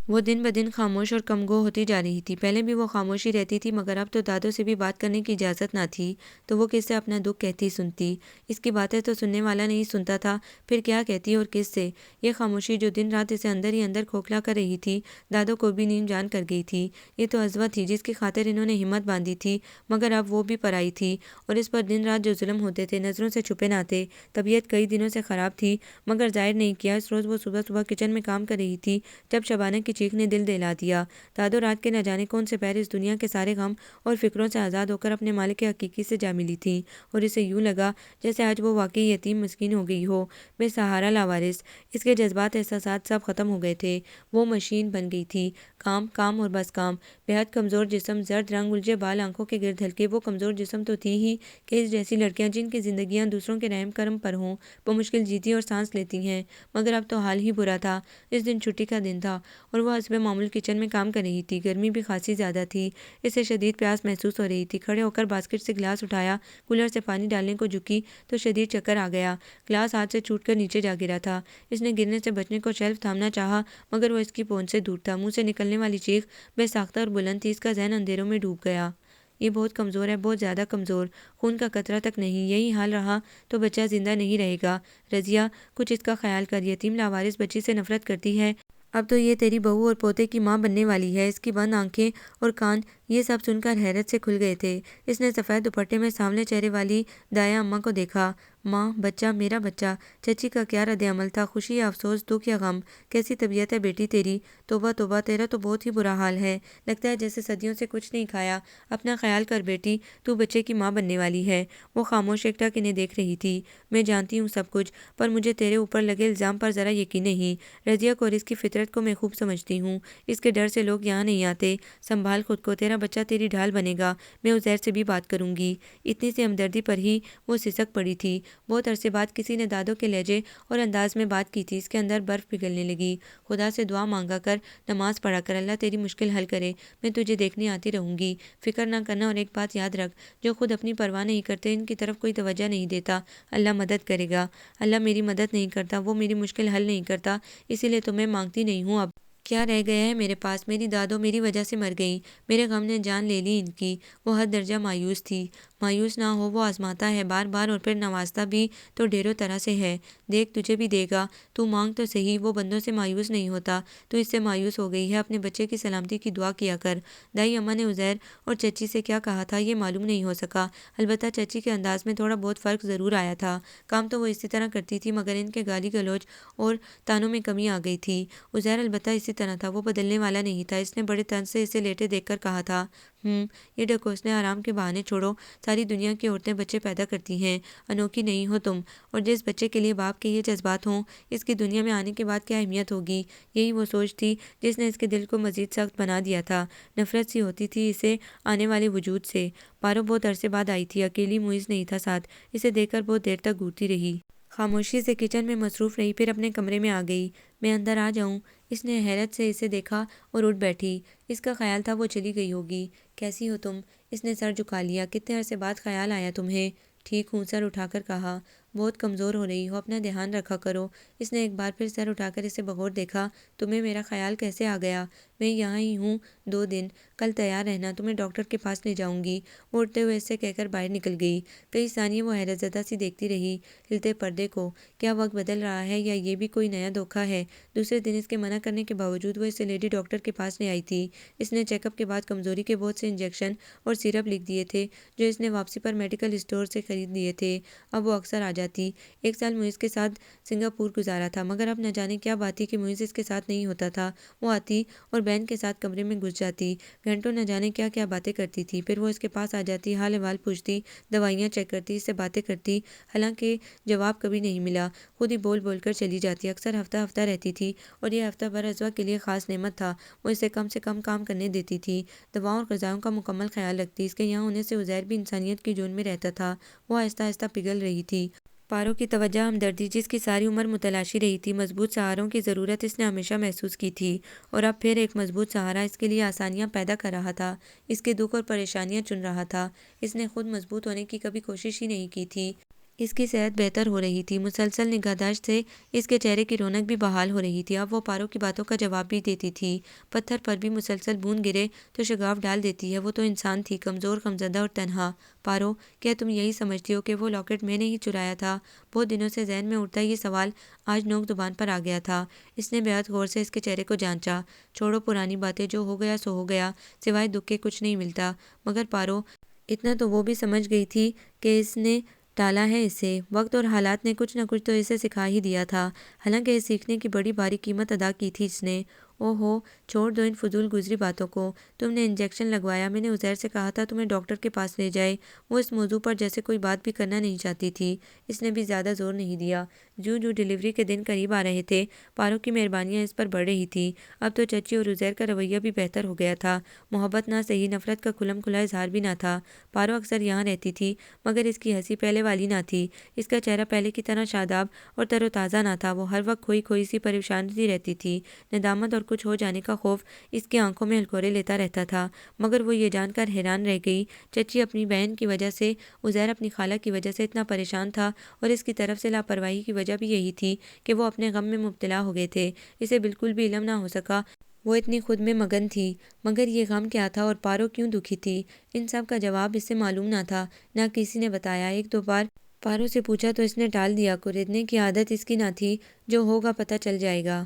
وہ دن بدن خاموش اور کم گو ہوتی جا رہی تھی۔ پہلے بھی وہ خاموشی رہتی تھی، مگر اب تو دادو سے بھی بات کرنے کی اجازت نہ تھی، تو وہ کس سے اپنا دکھ کہتی سنتی؟ اس کی باتیں تو سننے والا نہیں سنتا تھا، پھر کیا کہتی اور کس سے؟ یہ خاموشی جو دن رات اسے اندر ہی اندر کھوکھلا کر رہی تھی، دادو کو بھی نیم جان کر گئی تھی۔ یہ تو عزوہ تھی جس کی خاطر انہوں نے ہمت باندھی تھی، مگر اب وہ بھی پرائی تھی، اور اس پر دن رات جو ظلم ہوتے تھے نظروں سے چھپے نہ تھے۔ طبیعت کئی دنوں سے خراب تھی، مگر ظاہر نہیں کیا۔ اس روز وہ صبح صبح کچن میں کام کر رہی تھی جب شبانہ کی چیخ نے دل دہلا دیا۔ دادو رات کے نہ جانے کون سے پہر اس دنیا کے سارے غم اور فکروں سے آزاد ہو کر اپنے مالک حقیقی سے جا ملی تھی، اور اسے یوں لگا جیسے آج وہ واقعی یتیم مسکین ہو گئی ہو، بے سہارا، لاوارث۔ اس کے جذبات، احساسات سب ختم ہو گئے تھے۔ وہ مشین بن گئی تھی، کام کام اور بس کام۔ بےحد کمزور جسم، زرد رنگ، الجھے بال، آنکھوں کے گرد ہلکے۔ وہ کمزور جسم تو تھی ہی کہ اس جیسی لڑکیاں جن کی زندگیاں دوسروں کے رحم کرم پر ہوں، بمشکل جیتی اور سانس لیتی ہیں، مگر اب تو حال ہی برا تھا۔ اس دن چھٹی کا دن تھا اور وہ حسب معمول کچن میں کام کر رہی تھی۔ گرمی بھی خاصی زیادہ تھی، اسے شدید پیاس محسوس ہو رہی تھی۔ کھڑے ہو کر باسکٹ سے گلاس اٹھایا، کولر سے پانی ڈالنے کو جھکی تو شدید چکر آ گیا، گلاس ہاتھ سے چھوٹ کر نیچے جا گرا تھا۔ اس نے گرنے سے بچنے کو شیلف تھامنا چاہا، مگر وہ اس کی پہنچ سے دور تھا۔ منہ سے نکلنے والی چیخ بے ساختہ اور بلند تھی، اس کا ذہن اندھیروں میں ڈوب گیا۔ یہ بہت کمزور ہے، بہت زیادہ کمزور، خون کا قطرہ تک نہیں۔ یہی حال رہا تو بچہ زندہ نہیں رہے گا۔ رضیہ، کچھ اس کا خیال کر، یتیم لاوارث بچی سے نفرت کرتی ہے، اب تو یہ تیری بہو اور پوتے کی ماں بننے والی ہے۔ اس کی بند آنکھیں اور کان یہ سب سن کر حیرت سے کھل گئے تھے۔ اس نے سفید دوپٹے میں سانولے چہرے والی دایا اماں کو دیکھا، ماں، بچہ، میرا بچہ۔ چچی کا کیا رد عمل تھا؟ خوشی یا افسوس، دکھ یا غم؟ کیسی طبیعت ہے بیٹی تیری؟ توبہ توبہ، تیرا تو بہت ہی برا حال ہے، لگتا ہے جیسے صدیوں سے کچھ نہیں کھایا۔ اپنا خیال کر بیٹی، تو بچے کی ماں بننے والی ہے۔ وہ خاموش ایکٹک انہیں دیکھ رہی تھی۔ میں جانتی ہوں سب کچھ، پر مجھے تیرے اوپر لگے الزام پر ذرا یقین نہیں۔ رضیہ کو اور اس کی فطرت کو میں خوب سمجھتی ہوں، اس کے ڈر سے لوگ یہاں نہیں آتے۔ سنبھال خود کو، تیرا بچہ تیری ڈھال بنے گا، میں عزیر سے بھی بات کروں گی۔ اتنی سی ہمدردی پر ہی وہ سسک پڑی تھی۔ بہت عرصے بعد کسی نے دادوں کے لہجے اور انداز میں بات کی تھی، اس کے اندر برف پگھلنے لگی۔ خدا سے دعا مانگا کر، نماز پڑھا کر، اللہ تیری مشکل حل کرے، میں تجھے دیکھنے آتی رہوں گی، فکر نہ کرنا۔ اور ایک بات یاد رکھ، جو خود اپنی پرواہ نہیں کرتے، ان کی طرف کوئی توجہ نہیں دیتا، اللہ مدد کرے گا۔ اللہ میری مدد نہیں کرتا، وہ میری مشکل حل نہیں کرتا، اسی لیے تو میں مانگتی نہیں ہوں۔ اب کیا رہ گیا ہے میرے پاس؟ میری دادوں میری وجہ سے مر گئیں، میرے غم نے جان لے لی ان کی۔ وہ حد درجہ مایوس تھی۔ مایوس نہ ہو، وہ آزماتا ہے بار بار اور پھر نوازتا بھی تو ڈھیروں طرح سے ہے۔ دیکھ تجھے بھی دے گا، تو مانگ تو صحیح۔ وہ بندوں سے مایوس نہیں ہوتا، تو اس سے مایوس ہو گئی ہے۔ اپنے بچے کی سلامتی کی دعا کیا کر۔ دائی اماں نے عزیر اور چچی سے کیا کہا تھا یہ معلوم نہیں ہو سکا، البتہ چچی کے انداز میں تھوڑا بہت فرق ضرور آیا تھا۔ کام تو وہ اسی طرح کرتی تھی، مگر ان کے گالی گلوچ اور تانوں میں کمی آ گئی تھی۔ عزیر البتہ اسی طرح تھا، وہ بدلنے والا نہیں تھا۔ اس نے بڑے طنز سے اسے لیٹے دیکھ کر کہا تھا، یہ ڈھکوسلے آرام کے بہانے چھوڑو، ساری دنیا کی عورتیں بچے پیدا کرتی ہیں، انوکھی نہیں ہو تم۔ اور جس بچے کے لیے باپ کے یہ جذبات ہوں، اس کی دنیا میں آنے کے بعد کیا اہمیت ہوگی؟ یہی وہ سوچ تھی جس نے اس کے دل کو مزید سخت بنا دیا تھا۔ نفرت سی ہوتی تھی اسے آنے والے وجود سے۔ پارو بہت عرصے بعد آئی تھی، اکیلی، معیز نہیں تھا ساتھ۔ اسے دیکھ کر بہت دیر تک گھورتی رہی، خاموشی سے کچن میں مصروف رہی، پھر اپنے کمرے میں آ گئی۔ میں اندر آ جاؤں؟ اس نے حیرت سے اسے دیکھا اور اٹھ بیٹھی۔ اس کا خیال تھا وہ چلی گئی ہوگی۔ کیسی ہو تم؟ اس نے سر جھکا لیا۔ کتنے عرصے بعد خیال آیا تمہیں؟ ٹھیک ہوں، سر اٹھا کر کہا۔ بہت کمزور ہو رہی ہو، اپنا دھیان رکھا کرو۔ اس نے ایک بار پھر سر اٹھا کر اسے بغور دیکھا۔ تمہیں میرا خیال کیسے آ گیا؟ میں یہاں ہی ہوں 2 دن، کل تیار رہنا، تمہیں ڈاکٹر کے پاس لے جاؤں گی۔ وہ اٹھتے ہوئے اس سے کہہ کر باہر نکل گئی۔ کئی ثانیے وہ حیرت زدہ سی دیکھتی رہی ہلتے پردے کو۔ کیا وقت بدل رہا ہے یا یہ بھی کوئی نیا دھوکہ ہے؟ دوسرے دن اس کے منع کرنے کے باوجود وہ اسے لیڈی ڈاکٹر کے پاس لے آئی تھی۔ اس نے چیک اپ کے بعد کمزوری کے بہت سے انجیکشن اور سیرپ لکھ دیے تھے، جو اس نے واپسی پر میڈیکل اسٹور سے خرید لیے تھے۔ اب وہ اکثر آ جاتی۔ 1 سال معیز کے ساتھ سنگاپور گزارا تھا، مگر اب نہ جانے کیا بات تھی کہ معیز اس کے ساتھ نہیں ہوتا تھا۔ وہ آتی اور بہن کے ساتھ کمرے میں گھس جاتی، گھنٹوں نہ جانے کیا کیا باتیں کرتی تھی۔ پھر وہ اس کے پاس آ جاتی، حال احوال پوچھتی، دوائیاں چیک کرتی، اس سے باتیں کرتی، حالانکہ جواب کبھی نہیں ملا، خود ہی بول بول کر چلی جاتی۔ اکثر ہفتہ ہفتہ رہتی تھی، اور یہ ہفتہ بھر ازواں کے لیے خاص نعمت تھا۔ وہ اسے کم سے کم کام کرنے دیتی تھی، دواؤں اور غذاؤں کا مکمل خیال رکھتی۔ اس کے یہاں ہونے سے عزیر بھی انسانیت کی جون میں رہتا تھا۔ وہ آہستہ آہستہ پگھل رہی تھی۔ پارو کی توجہ ہمدردی، جس کی ساری عمر متلاشی رہی تھی، مضبوط سہاروں کی ضرورت اس نے ہمیشہ محسوس کی تھی، اور اب پھر ایک مضبوط سہارا اس کے لیے آسانیاں پیدا کر رہا تھا، اس کے دکھ اور پریشانیاں چن رہا تھا۔ اس نے خود مضبوط ہونے کی کبھی کوشش ہی نہیں کی تھی۔ اس کی صحت بہتر ہو رہی تھی، مسلسل نگہداشت سے اس کے چہرے کی رونق بھی بحال ہو رہی تھی۔ اب وہ پارو کی باتوں کا جواب بھی دیتی تھی۔ پتھر پر بھی مسلسل بوند گرے تو شگاف ڈال دیتی ہے، وہ تو انسان تھی، کمزور، غمزدہ اور تنہا۔ پارو، کیا تم یہی سمجھتی ہو کہ وہ لاکٹ میں نے ہی چرایا تھا؟ بہت دنوں سے ذہن میں اٹھتا یہ سوال آج نوک زبان پر آ گیا تھا۔ اس نے بےحد غور سے اس کے چہرے کو جانچا۔ چھوڑو پرانی باتیں، جو ہو گیا سو ہو گیا، سوائے دکھ کے کچھ نہیں ملتا۔ مگر پارو، اتنا تو وہ بھی سمجھ گئی تھی کہ اس نے ٹالا ہے اسے۔ وقت اور حالات نے کچھ نہ کچھ تو اسے سکھا ہی دیا تھا، حالانکہ اس سیکھنے کی بڑی بھاری قیمت ادا کی تھی اس نے۔ او ہو، چھوڑ دو ان فضول گزری باتوں کو۔ تم نے انجیکشن لگوایا، میں نے عزیر سے کہا تھا تمہیں ڈاکٹر کے پاس لے جائے۔ وہ اس موضوع پر جیسے کوئی بات بھی کرنا نہیں چاہتی تھی۔ اس نے بھی زیادہ زور نہیں دیا۔ جوں جوں ڈلیوری کے دن قریب آ رہے تھے، پارو کی مہربانیاں اس پر بڑھ رہی تھیں۔ اب تو چچی اور عزیر کا رویہ بھی بہتر ہو گیا تھا۔ محبت نہ صحیح، نفرت کا کھلم کھلا اظہار بھی نہ تھا۔ پارو اکثر یہاں رہتی تھی، مگر اس کی ہنسی پہلے والی نہ تھی۔ اس کا چہرہ پہلے کی طرح شاداب اور تر و تازہ نہ تھا۔ وہ ہر وقت کھوئی کھوئی سی پریشان سی رہتی تھی۔ ندامت اور کچھ ہو جانے کا خوف اس کی آنکھوں میں ہلکورے لیتا رہتا تھا۔ مگر وہ یہ جان کر حیران رہ گئی، چچی اپنی بہن کی وجہ سے، عزیر اپنی خالہ کی وجہ سے اتنا پریشان تھا، اور اس کی طرف سے لاپرواہی کی وجہ بھی یہی تھی کہ وہ اپنے غم میں مبتلا ہو گئے تھے۔ اسے بالکل بھی علم نہ ہو سکا، وہ اتنی خود میں مگن تھی۔ مگر یہ غم کیا تھا اور پارو کیوں دکھی تھی؟ ان سب کا جواب اسے معلوم نہ تھا، نہ کسی نے بتایا۔ 1-2 بار پارو سے پوچھا تو اس نے ٹال دیا، کریدنے کی عادت اس کی نہ تھی۔ جو ہوگا پتہ چل جائے گا۔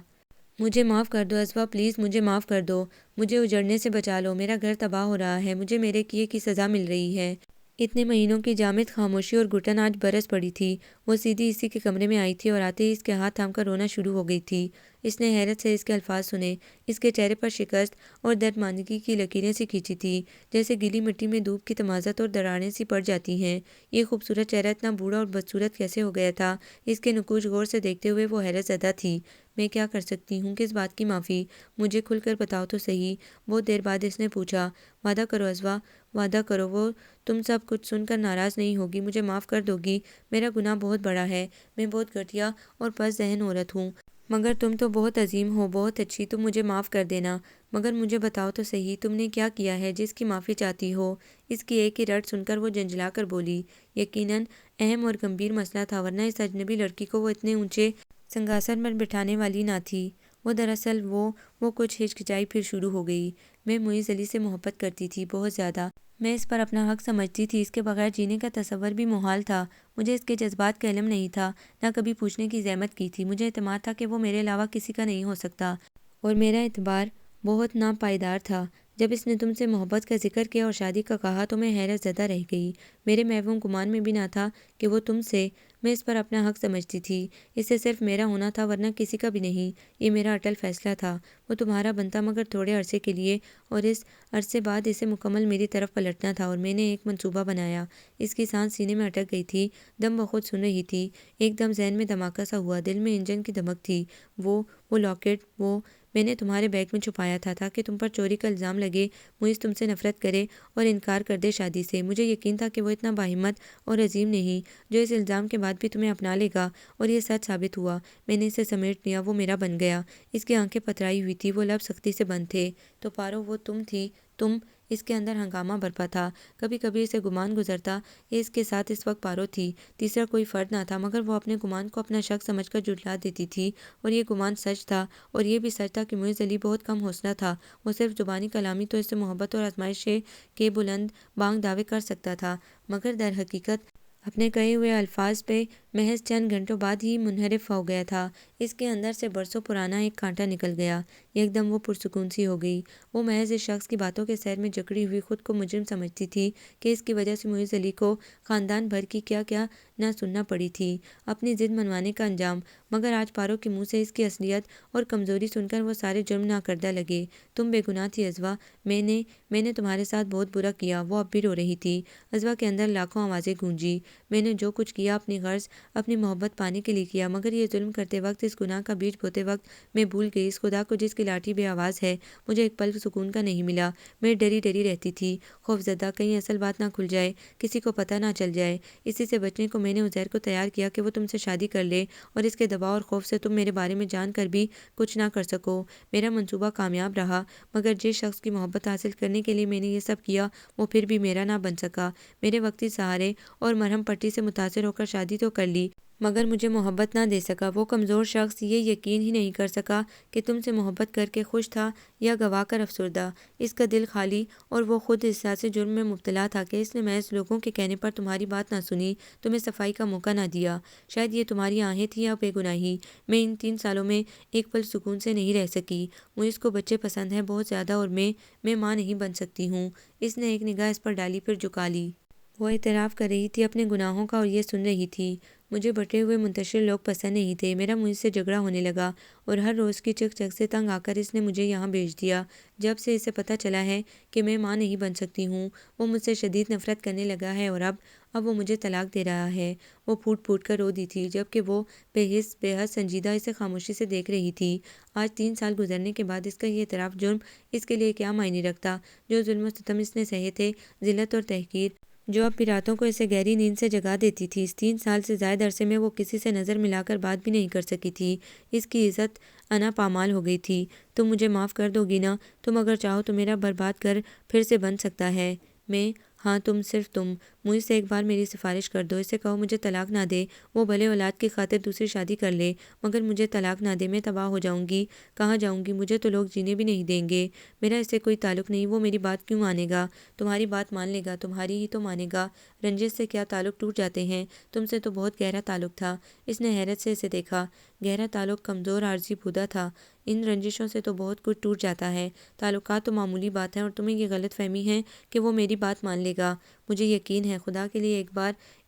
مجھے معاف کر دو ازواں، پلیز مجھے معاف کر دو، مجھے اجڑنے سے بچا لو، میرا گھر تباہ ہو رہا ہے، مجھے میرے کیے کی سزا مل رہی ہے۔ اتنے مہینوں کی جامد خاموشی اور گھٹن آج برس پڑی تھی۔ وہ سیدھی اسی کے کمرے میں آئی تھی اور آتے ہی اس کے ہاتھ تھام کر رونا شروع ہو گئی تھی۔ اس نے حیرت سے اس کے الفاظ سنے۔ اس کے چہرے پر شکست اور دردماندگی کی لکیریں سی کھینچی تھی، جیسے گیلی مٹی میں دھوپ کی تمازت اور دراڑیں سی پڑ جاتی ہیں۔ یہ خوبصورت چہرہ اتنا بوڑھا اور بدصورت کیسے ہو گیا تھا؟ اس کے نقوش غور سے دیکھتے ہوئے وہ حیرت زدہ تھی۔ میں کیا کر سکتی ہوں؟ کس بات کی معافی؟ مجھے کھل کر بتاؤ تو صحیح۔ بہت دیر بعد اس نے پوچھا۔ وعدہ کرو عزوہ، وعدہ کرو وہ تم سب کچھ سن کر ناراض نہیں ہوگی، مجھے معاف کر دو گی۔ میرا گناہ بہت بڑا ہے، میں بہت گھٹیا اور پست ذہن عورت ہوں، مگر تم تو بہت عظیم ہو، بہت اچھی، تم مجھے معاف کر دینا۔ مگر مجھے بتاؤ تو صحیح، تم نے کیا کیا ہے جس کی معافی چاہتی ہو؟ اس کی ایک ہی رٹ سن کر وہ جھنجھلا کر بولی۔ یقیناً اہم اور گمبھیر مسئلہ تھا، ورنہ اس اجنبی لڑکی کو وہ اتنے اونچے سنگھاسن پر بٹھانے والی نہ تھی۔ وہ دراصل وہ کچھ ہچکچائی، پھر شروع ہو گئی۔ میں معیز علی سے محبت کرتی تھی، بہت زیادہ۔ میں اس پر اپنا حق سمجھتی تھی، اس کے بغیر جینے کا تصور بھی محال تھا۔ مجھے اس کے جذبات کا علم نہیں تھا، نہ کبھی پوچھنے کی زحمت کی تھی۔ مجھے اعتماد تھا کہ وہ میرے علاوہ کسی کا نہیں ہو سکتا، اور میرا اعتبار بہت ناپائیدار تھا۔ جب اس نے تم سے محبت کا ذکر کیا اور شادی کا کہا تو میں حیرت زدہ رہ گئی۔ میرے محوم گمان میں بھی نہ تھا کہ وہ تم سے۔ میں اس پر اپنا حق سمجھتی تھی، اسے صرف میرا ہونا تھا، ورنہ کسی کا بھی نہیں۔ یہ میرا اٹل فیصلہ تھا، وہ تمہارا بنتا مگر تھوڑے عرصے کے لیے، اور اس عرصے بعد اسے مکمل میری طرف پلٹنا تھا۔ اور میں نے ایک منصوبہ بنایا۔ اس کی سانس سینے میں اٹک گئی تھی، دم بخود سن رہی تھی۔ ایک دم ذہن میں دھماکہ سا ہوا، دل میں انجن کی دھمک تھی۔ وہ لاکٹ، وہ میں نے تمہارے بیگ میں چھپایا تھا تاکہ تم پر چوری کا الزام لگے، معیز تم سے نفرت کرے اور انکار کر دے شادی سے۔ مجھے یقین تھا کہ وہ اتنا باہمت اور عظیم نہیں جو اس الزام کے بعد بھی تمہیں اپنا لے گا، اور یہ سچ ثابت ہوا۔ میں نے اسے سمیٹ لیا، وہ میرا بن گیا۔ اس کی آنکھیں پترائی ہوئی تھی، وہ لب سختی سے بند تھے۔ تو پارو، وہ تم تھی، تم۔ اس کے اندر ہنگامہ برپا تھا۔ کبھی کبھی اسے گمان گزرتا کہ اس کے ساتھ اس وقت پارو تھی، تیسرا کوئی فرد نہ تھا، مگر وہ اپنے گمان کو اپنا شک سمجھ کر جھٹلا دیتی تھی، اور یہ گمان سچ تھا۔ اور یہ بھی سچ تھا کہ معیز علی بہت کم حوصلہ تھا، وہ صرف زبانی کلامی تو اس سے محبت اور آزمائش کے بلند بانگ دعوے کر سکتا تھا، مگر در حقیقت اپنے کہے ہوئے الفاظ پہ محض چند گھنٹوں بعد ہی منحرف ہو گیا تھا۔ اس کے اندر سے برسوں پرانا ایک کانٹا نکل گیا۔ ایک دم وہ پرسکون سی ہو گئی۔ وہ محض اس شخص کی باتوں کے سیر میں جکڑی ہوئی خود کو مجرم سمجھتی تھی کہ اس کی وجہ سے معیز علی کو خاندان بھر کی کیا کیا نہ سننا پڑی تھی۔ اپنی ضد منوانے کا انجام۔ مگر آج پارو کے منہ سے اس کی اصلیت اور کمزوری سن کر وہ سارے جرم ناکردہ لگے۔ تم بے گناہ تھی عزوہ، میں نے تمہارے ساتھ بہت برا کیا۔ وہ اب بھی رو رہی تھی۔ عزوہ کے اندر لاکھوں آوازیں گونجی۔ میں نے جو کچھ کیا اپنی غرض، اپنی محبت پانے کے لیے کیا، مگر یہ ظلم کرتے وقت، اس گناہ کا بیج بوتے وقت میں بھول گئی اس خدا کو جس کی لاٹھی بے آواز ہے۔ مجھے ایک پل سکون کا نہیں ملا۔ میں ڈری ڈری رہتی تھی، خوف زدہ، کہیں اصل بات نہ کھل جائے، کسی کو پتہ نہ چل جائے۔ اسی سے بچنے کو میں نے عزیر کو تیار کیا کہ وہ تم سے شادی کر لے، اور اس کے دباؤ اور خوف سے تم میرے بارے میں جان کر بھی کچھ نہ کر سکو۔ میرا منصوبہ کامیاب رہا، مگر جس شخص کی محبت حاصل کرنے کے لیے میں نے یہ سب کیا، وہ پھر بھی میرا نہ بن سکا۔ میرے وقتی سہارے اور مرہم پٹی سے متاثر ہو کر شادی تو کر لی، مگر مجھے محبت نہ دے سکا۔ وہ کمزور شخص یہ یقین ہی نہیں کر سکا کہ تم سے محبت کر کے خوش تھا یا گوا کر افسردہ۔ اس کا دل خالی، اور وہ خود احساس جرم میں مبتلا تھا کہ اس نے محض لوگوں کے کہنے پر تمہاری بات نہ سنی، تمہیں صفائی کا موقع نہ دیا۔ شاید یہ تمہاری آہیں تھی یا بے گناہی۔ میں ان 3 سالوں میں ایک پل سکون سے نہیں رہ سکی۔ معیز کو بچے پسند ہیں، بہت زیادہ، اور میں ماں نہیں بن سکتی ہوں۔ اس نے ایک نگاہ اس پر ڈالی، پھر جھکا لی۔ وہ اعتراف کر رہی تھی اپنے گناہوں کا، اور یہ سن رہی تھی۔ مجھے بٹے ہوئے منتشر لوگ پسند نہیں تھے۔ میرا معیز سے جھگڑا ہونے لگا، اور ہر روز کی چک چک سے تنگ آ کر اس نے مجھے یہاں بھیج دیا۔ جب سے اسے پتہ چلا ہے کہ میں ماں نہیں بن سکتی ہوں، وہ مجھ سے شدید نفرت کرنے لگا ہے، اور اب وہ مجھے طلاق دے رہا ہے۔ وہ پھوٹ پھوٹ کر رو دی تھی، جبکہ وہ بے حد سنجیدہ اسے خاموشی سے دیکھ رہی تھی۔ آج 3 سال گزرنے کے بعد اس کا یہ اعتراف جرم اس کے لیے کیا معنی رکھتا؟ جو ظلم و ستم اس نے سہے تھے، ذلت اور تحقیر، جو اب بھی راتوں کو اسے گہری نیند سے جگا دیتی تھی، اس 3 سال سے زائد عرصے میں وہ کسی سے نظر ملا کر بات بھی نہیں کر سکی تھی۔ اس کی عزت انا پامال ہو گئی تھی۔ تم مجھے معاف کر دو گی نا؟ تم اگر چاہو تو میرا برباد کر پھر سے بن سکتا ہے۔ میں؟ ہاں تم، صرف تم۔ معیز سے ایک بار میری سفارش کر دو، اسے کہو مجھے طلاق نہ دے۔ وہ بھلے اولاد کی خاطر دوسری شادی کر لے، مگر مجھے طلاق نہ دے۔ میں تباہ ہو جاؤں گی، کہاں جاؤں گی؟ مجھے تو لوگ جینے بھی نہیں دیں گے۔ میرا اس سے کوئی تعلق نہیں، وہ میری بات کیوں مانے گا؟ تمہاری بات مان لے گا، تمہاری ہی تو مانے گا۔ رنجش سے کیا تعلق ٹوٹ جاتے ہیں؟ تم سے تو بہت گہرا تعلق تھا۔ اس نے حیرت سے اسے دیکھا۔ گہرا تعلق کمزور عارضی بودا تھا، ان رنجشوں سے تو بہت کچھ ٹوٹ جاتا ہے۔ تعلقات تو معمولی بات ہے اور تمہیں یہ غلط فہمی ہے کہ وہ میری بات مان لے گا۔ مجھے یقین ہے، خدا کے لیے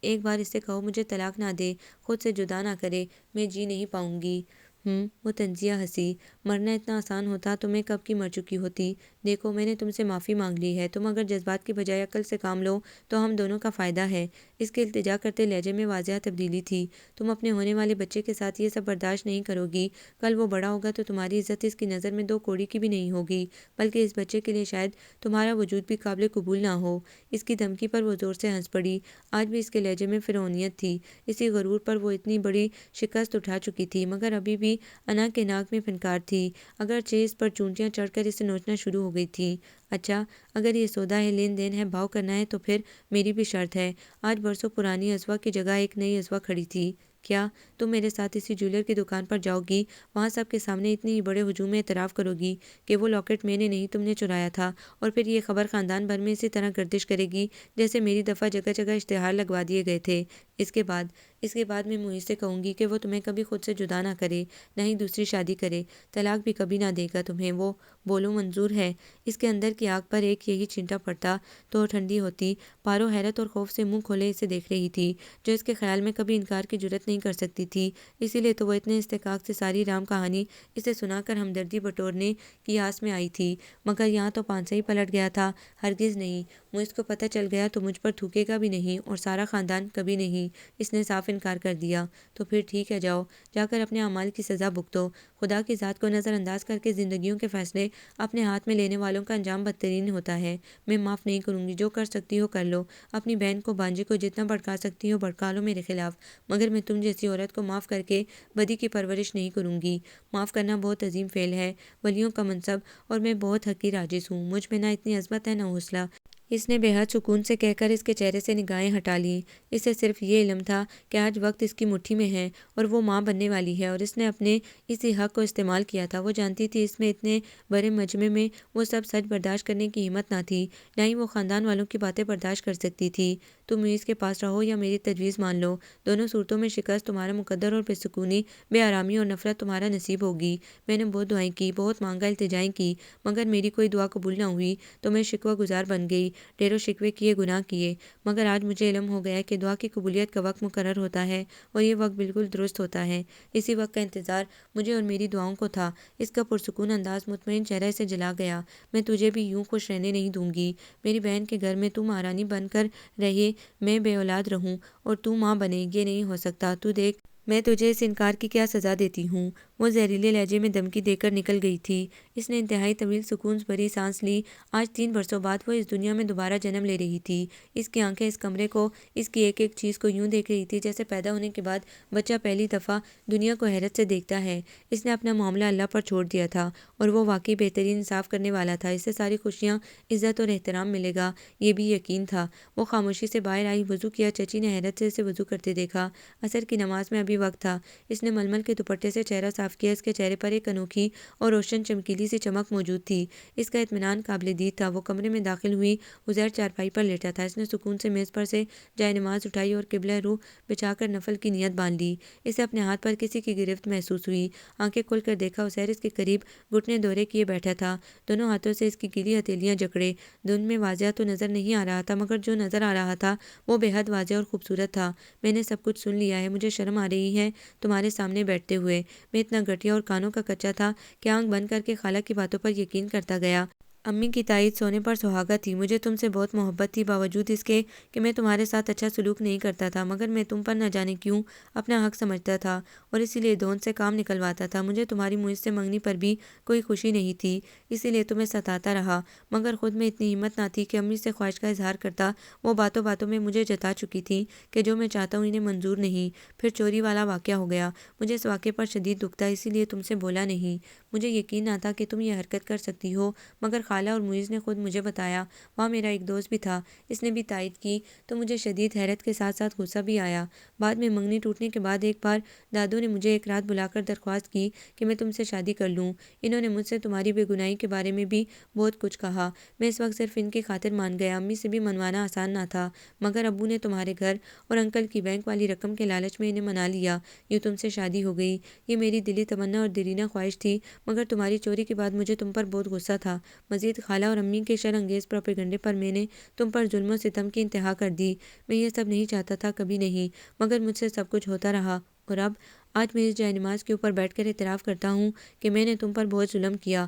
ایک بار اسے کہو مجھے طلاق نہ دے، خود سے جدا نہ کرے، میں جی نہیں پاؤں گی۔ وہ تنزیہ ہنسی۔ مرنا اتنا آسان ہوتا تو میں کب کی مر چکی ہوتی۔ دیکھو میں نے تم سے معافی مانگ لی ہے، تم اگر جذبات کی بجائے عقل سے کام لو تو ہم دونوں کا فائدہ ہے۔ اس کے التجا کرتے لہجے میں واضح تبدیلی تھی۔ تم اپنے ہونے والے بچے کے ساتھ یہ سب برداشت نہیں کرو گی۔ کل وہ بڑا ہوگا تو تمہاری عزت اس کی نظر میں دو کوڑی کی بھی نہیں ہوگی، بلکہ اس بچے کے لیے شاید تمہارا وجود بھی قابل قبول نہ ہو۔ اس کی دھمکی پر وہ زور سے ہنس پڑی۔ آج بھی اس کے لہجے میں فرعونیت تھی۔ اسی غرور پر وہ اتنی بڑی شکست اٹھا چکی تھی، مگر ابھی بھی انا کے ناک میں فنکار تھی، اگرچہ اس پر چونٹیاں چڑھ کر اسے نوچنا شروع ہو گئی تھی۔ اچھا، اگر یہ سودا ہے، لین دین ہے، بھاؤ کرنا ہے تو پھر میری بھی شرط ہے۔ آج برسوں پرانی ازوا کی جگہ ایک نئی ازوا کھڑی تھی۔ کیا تم میرے ساتھ اسی جیولر کی دکان پر جاؤ گی، وہاں سب کے سامنے اتنی ہی بڑے ہجوم میں اعتراف کرو گی کہ وہ لاکٹ میں نے نہیں تم نے چرایا تھا، اور پھر یہ خبر خاندان بھر میں اسی طرح گردش کرے گی جیسے میری دفعہ جگہ جگہ اشتہار لگوا دیے گئے تھے۔ اس کے بعد میں محیط سے کہوں گی کہ وہ تمہیں کبھی خود سے جدا نہ کرے، نہ ہی دوسری شادی کرے، طلاق بھی کبھی نہ دے گا تمہیں۔ وہ بولو منظور ہے؟ اس کے اندر کی آگ پر ایک یہی چینٹا پڑتا تو وہ ٹھنڈی ہوتی۔ پارو حیرت اور خوف سے منہ کھولے اسے دیکھ رہی تھی، جو اس کے خیال میں کبھی انکار کی جرات نہیں کر سکتی تھی۔ اسی لیے تو وہ اتنے استحقاق سے ساری رام کہانی اسے سنا کر ہمدردی بٹورنے کی آس میں آئی تھی، مگر یہاں تو پانسا ہی پلٹ گیا تھا۔ ہرگز نہیں، مجھ کو پتہ چل گیا تو مجھ پر تھوکے گا بھی نہیں، اور سارا خاندان کبھی نہیں۔ اس نے صاف انکار کر دیا۔ تو پھر ٹھیک ہے، جاؤ، جا کر اپنے اعمال کی سزا بھگتو۔ خدا کی ذات کو نظر انداز کر کے زندگیوں کے فیصلے اپنے ہاتھ میں لینے والوں کا انجام بدترین ہوتا ہے۔ میں معاف نہیں کروں گی، جو کر سکتی ہو کر لو، اپنی بہن کو بانجی کو جتنا بھڑکا سکتی ہو بھڑکا لو میرے خلاف، مگر میں تم جیسی عورت کو معاف کر کے بدی کی پرورش نہیں کروں گی۔ معاف کرنا بہت عظیم فعل ہے، ولیوں کا منصب، اور میں بہت حقیر عاجز ہوں، مجھ میں نہ اتنی عظمت ہے نہ حوصلہ۔ اس نے بے حد سکون سے کہہ کر اس کے چہرے سے نگاہیں ہٹا لیں۔ اسے صرف یہ علم تھا کہ آج وقت اس کی مٹھی میں ہے اور وہ ماں بننے والی ہے، اور اس نے اپنے اسی حق کو استعمال کیا تھا۔ وہ جانتی تھی اس میں اتنے بڑے مجمع میں وہ سب سچ برداشت کرنے کی ہمت نہ تھی، نہ ہی وہ خاندان والوں کی باتیں برداشت کر سکتی تھی۔ تم اس کے پاس رہو یا میری تجویز مان لو، دونوں صورتوں میں شکست تمہارا مقدر اور بے سکونی، بے آرامی اور نفرت تمہارا نصیب ہوگی۔ میں نے بہت دعائیں کی، بہت مانگا، التجائیں کی، مگر میری کوئی دعا قبول نہ ہوئی تو میں شکوہ گزار بن گئی، ڈھیروں شکوے کیے، گناہ کیے، مگر آج مجھے علم ہو گیا کہ دعا کی قبولیت کا وقت مقرر ہوتا ہے، اور یہ وقت بالکل درست ہوتا ہے۔ اسی وقت کا انتظار مجھے اور میری دعاؤں کو تھا۔ اس کا پرسکون انداز، مطمئن چہرہ اسے جلا گیا۔ میں تجھے بھی یوں خوش رہنے نہیں دوں گی۔ میری بہن کے گھر میں تو مہارانی بن کر رہے، میں بے اولاد رہوں اور تو ماں بنے، یہ نہیں ہو سکتا۔ تو دیکھ میں تجھے اس انکار کی کیا سزا دیتی ہوں۔ وہ زہریلے لہجے میں دھمکی دے کر نکل گئی تھی۔ اس نے انتہائی طویل سکون بھری سانس لی۔ آج 3 برسوں بعد وہ اس دنیا میں دوبارہ جنم لے رہی تھی۔ اس کی آنکھیں اس کمرے کو، اس کی ایک ایک چیز کو یوں دیکھ رہی تھی جیسے پیدا ہونے کے بعد بچہ پہلی دفعہ دنیا کو حیرت سے دیکھتا ہے۔ اس نے اپنا معاملہ اللہ پر چھوڑ دیا تھا، اور وہ واقعی بہترین انصاف کرنے والا تھا۔ اس سے ساری خوشیاں، عزت اور احترام ملے گا، یہ بھی یقین تھا۔ وہ خاموشی سے باہر آئی، وضو کیا۔ چچی نے حیرت سے اسے وضو کرتے دیکھا۔ عصر کی نماز میں ابھی وقت تھا۔ اس نے ململ کے دوپٹے سے چہرہ صاف کیا۔ اس کے چہرے پر ایک انوکھی اور روشن چمکیلی سی چمک موجود تھی۔ اس کا اطمینان قابل دید تھا۔ وہ کمرے میں داخل ہوئی۔ عزیر چارپائی پر لیٹا تھا۔ اس نے سکون سے میز پر سے جائے نماز اٹھائی اور قبلہ رو بچھا کر نفل کی نیت باندھ لی۔ اسے اپنے ہاتھ پر کسی کی گرفت محسوس ہوئی۔ آنکھیں کھول کر دیکھا، عزیر اس کے قریب گھٹنے دورے کیے بیٹھا تھا، دونوں ہاتھوں سے اس کی گیلی ہتھیلیاں جکڑے۔ دھند میں واضح تو نظر نہیں آ رہا تھا، مگر جو نظر آ رہا تھا وہ بے حد واضح اور خوبصورت تھا۔ میں نے سب کچھ سن لیا ہے، مجھے شرم آ رہی ہے تمہارے سامنے بیٹھتے ہوئے۔ میں اتنا گھٹیا اور کانوں کا کچا تھا کہ آنکھ بند کر کے خالہ کی باتوں پر یقین کرتا گیا۔ امی کی تائید سونے پر سہاگا تھی۔ مجھے تم سے بہت محبت تھی، باوجود اس کے کہ میں تمہارے ساتھ اچھا سلوک نہیں کرتا تھا، مگر میں تم پر نہ جانے کیوں اپنا حق سمجھتا تھا، اور اسی لیے دھون سے کام نکلواتا تھا۔ مجھے تمہاری مجھ سے منگنی پر بھی کوئی خوشی نہیں تھی، اسی لیے تمہیں ستاتا رہا، مگر خود میں اتنی ہمت نہ تھی کہ امی سے خواہش کا اظہار کرتا۔ وہ باتوں باتوں میں مجھے جتا چکی تھی کہ جو میں چاہتا ہوں انہیں منظور نہیں۔ پھر چوری والا واقعہ ہو گیا۔ مجھے اس واقعے پر شدید دکھ تھا، اسی لیے تم سے بولا نہیں۔ مجھے یقین نہ تھا کہ تم یہ حرکت کر سکتی ہو، مگر خالہ اور معیز نے خود مجھے بتایا۔ وہاں میرا ایک دوست بھی تھا، اس نے بھی تائید کی تو مجھے شدید حیرت کے ساتھ ساتھ غصہ بھی آیا۔ بعد میں منگنی ٹوٹنے کے بعد ایک بار دادو نے مجھے ایک رات بلا کر درخواست کی کہ میں تم سے شادی کر لوں۔ انہوں نے مجھ سے تمہاری بے گناہی کے بارے میں بھی بہت کچھ کہا۔ میں اس وقت صرف ان کی خاطر مان گیا۔ امی سے بھی منوانا آسان نہ تھا، مگر ابو نے تمہارے گھر اور انکل کی بینک والی رقم کے لالچ میں انہیں منا لیا۔ یوں تم سے شادی ہو گئی۔ یہ میری دلی تمنا اور دیرینہ خواہش تھی، مگر تمہاری چوری کے بعد مجھے تم پر بہت غصہ تھا۔ مزید خالہ اور امی کے شر انگیز پروپیگنڈے پر میں نے تم پر ظلم و ستم کی انتہا کر دی۔ میں یہ سب نہیں چاہتا تھا، کبھی نہیں، مگر مجھ سے سب کچھ ہوتا رہا، اور اب آج میں اس جائے نماز کے اوپر بیٹھ کر اعتراف کرتا ہوں کہ میں نے تم پر بہت ظلم کیا،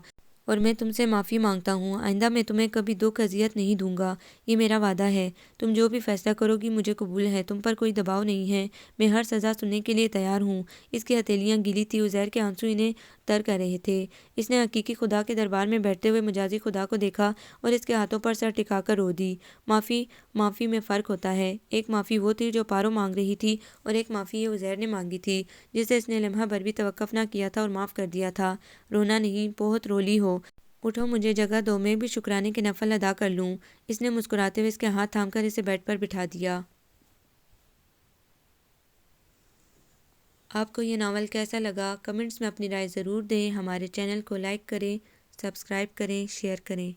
اور میں تم سے معافی مانگتا ہوں۔ آئندہ میں تمہیں کبھی دکھ اذیت نہیں دوں گا، یہ میرا وعدہ ہے۔ تم جو بھی فیصلہ کرو گی مجھے قبول ہے، تم پر کوئی دباؤ نہیں ہے، میں ہر سزا سننے کے لیے تیار ہوں۔ اس کی ہتھیلیاں گیلی تھی، عزیر کے آنسو انہیں تر کر رہے تھے۔ اس نے حقیقی خدا کے دربار میں بیٹھتے ہوئے مجازی خدا کو دیکھا اور اس کے ہاتھوں پر سر ٹکا کر رو دی۔ معافی میں فرق ہوتا ہے۔ ایک معافی وہ تھی جو پارو مانگ رہی تھی، اور ایک معافی یہ عزیر نے مانگی تھی، جسے اس نے لمحہ بھر بھی توقف نہ کیا تھا اور معاف کر دیا تھا۔ رونا نہیں، بہت رولی ہو، اٹھو مجھے جگہ دو، میں بھی شکرانے کے نفل ادا کر لوں۔ اس نے مسکراتے ہوئے اس کے ہاتھ تھام کر اسے بیڈ پر بٹھا دیا۔ آپ کو یہ ناول کیسا لگا؟ کمنٹس میں اپنی رائے ضرور دیں۔ ہمارے چینل کو لائک کریں، سبسکرائب کریں، شیئر کریں۔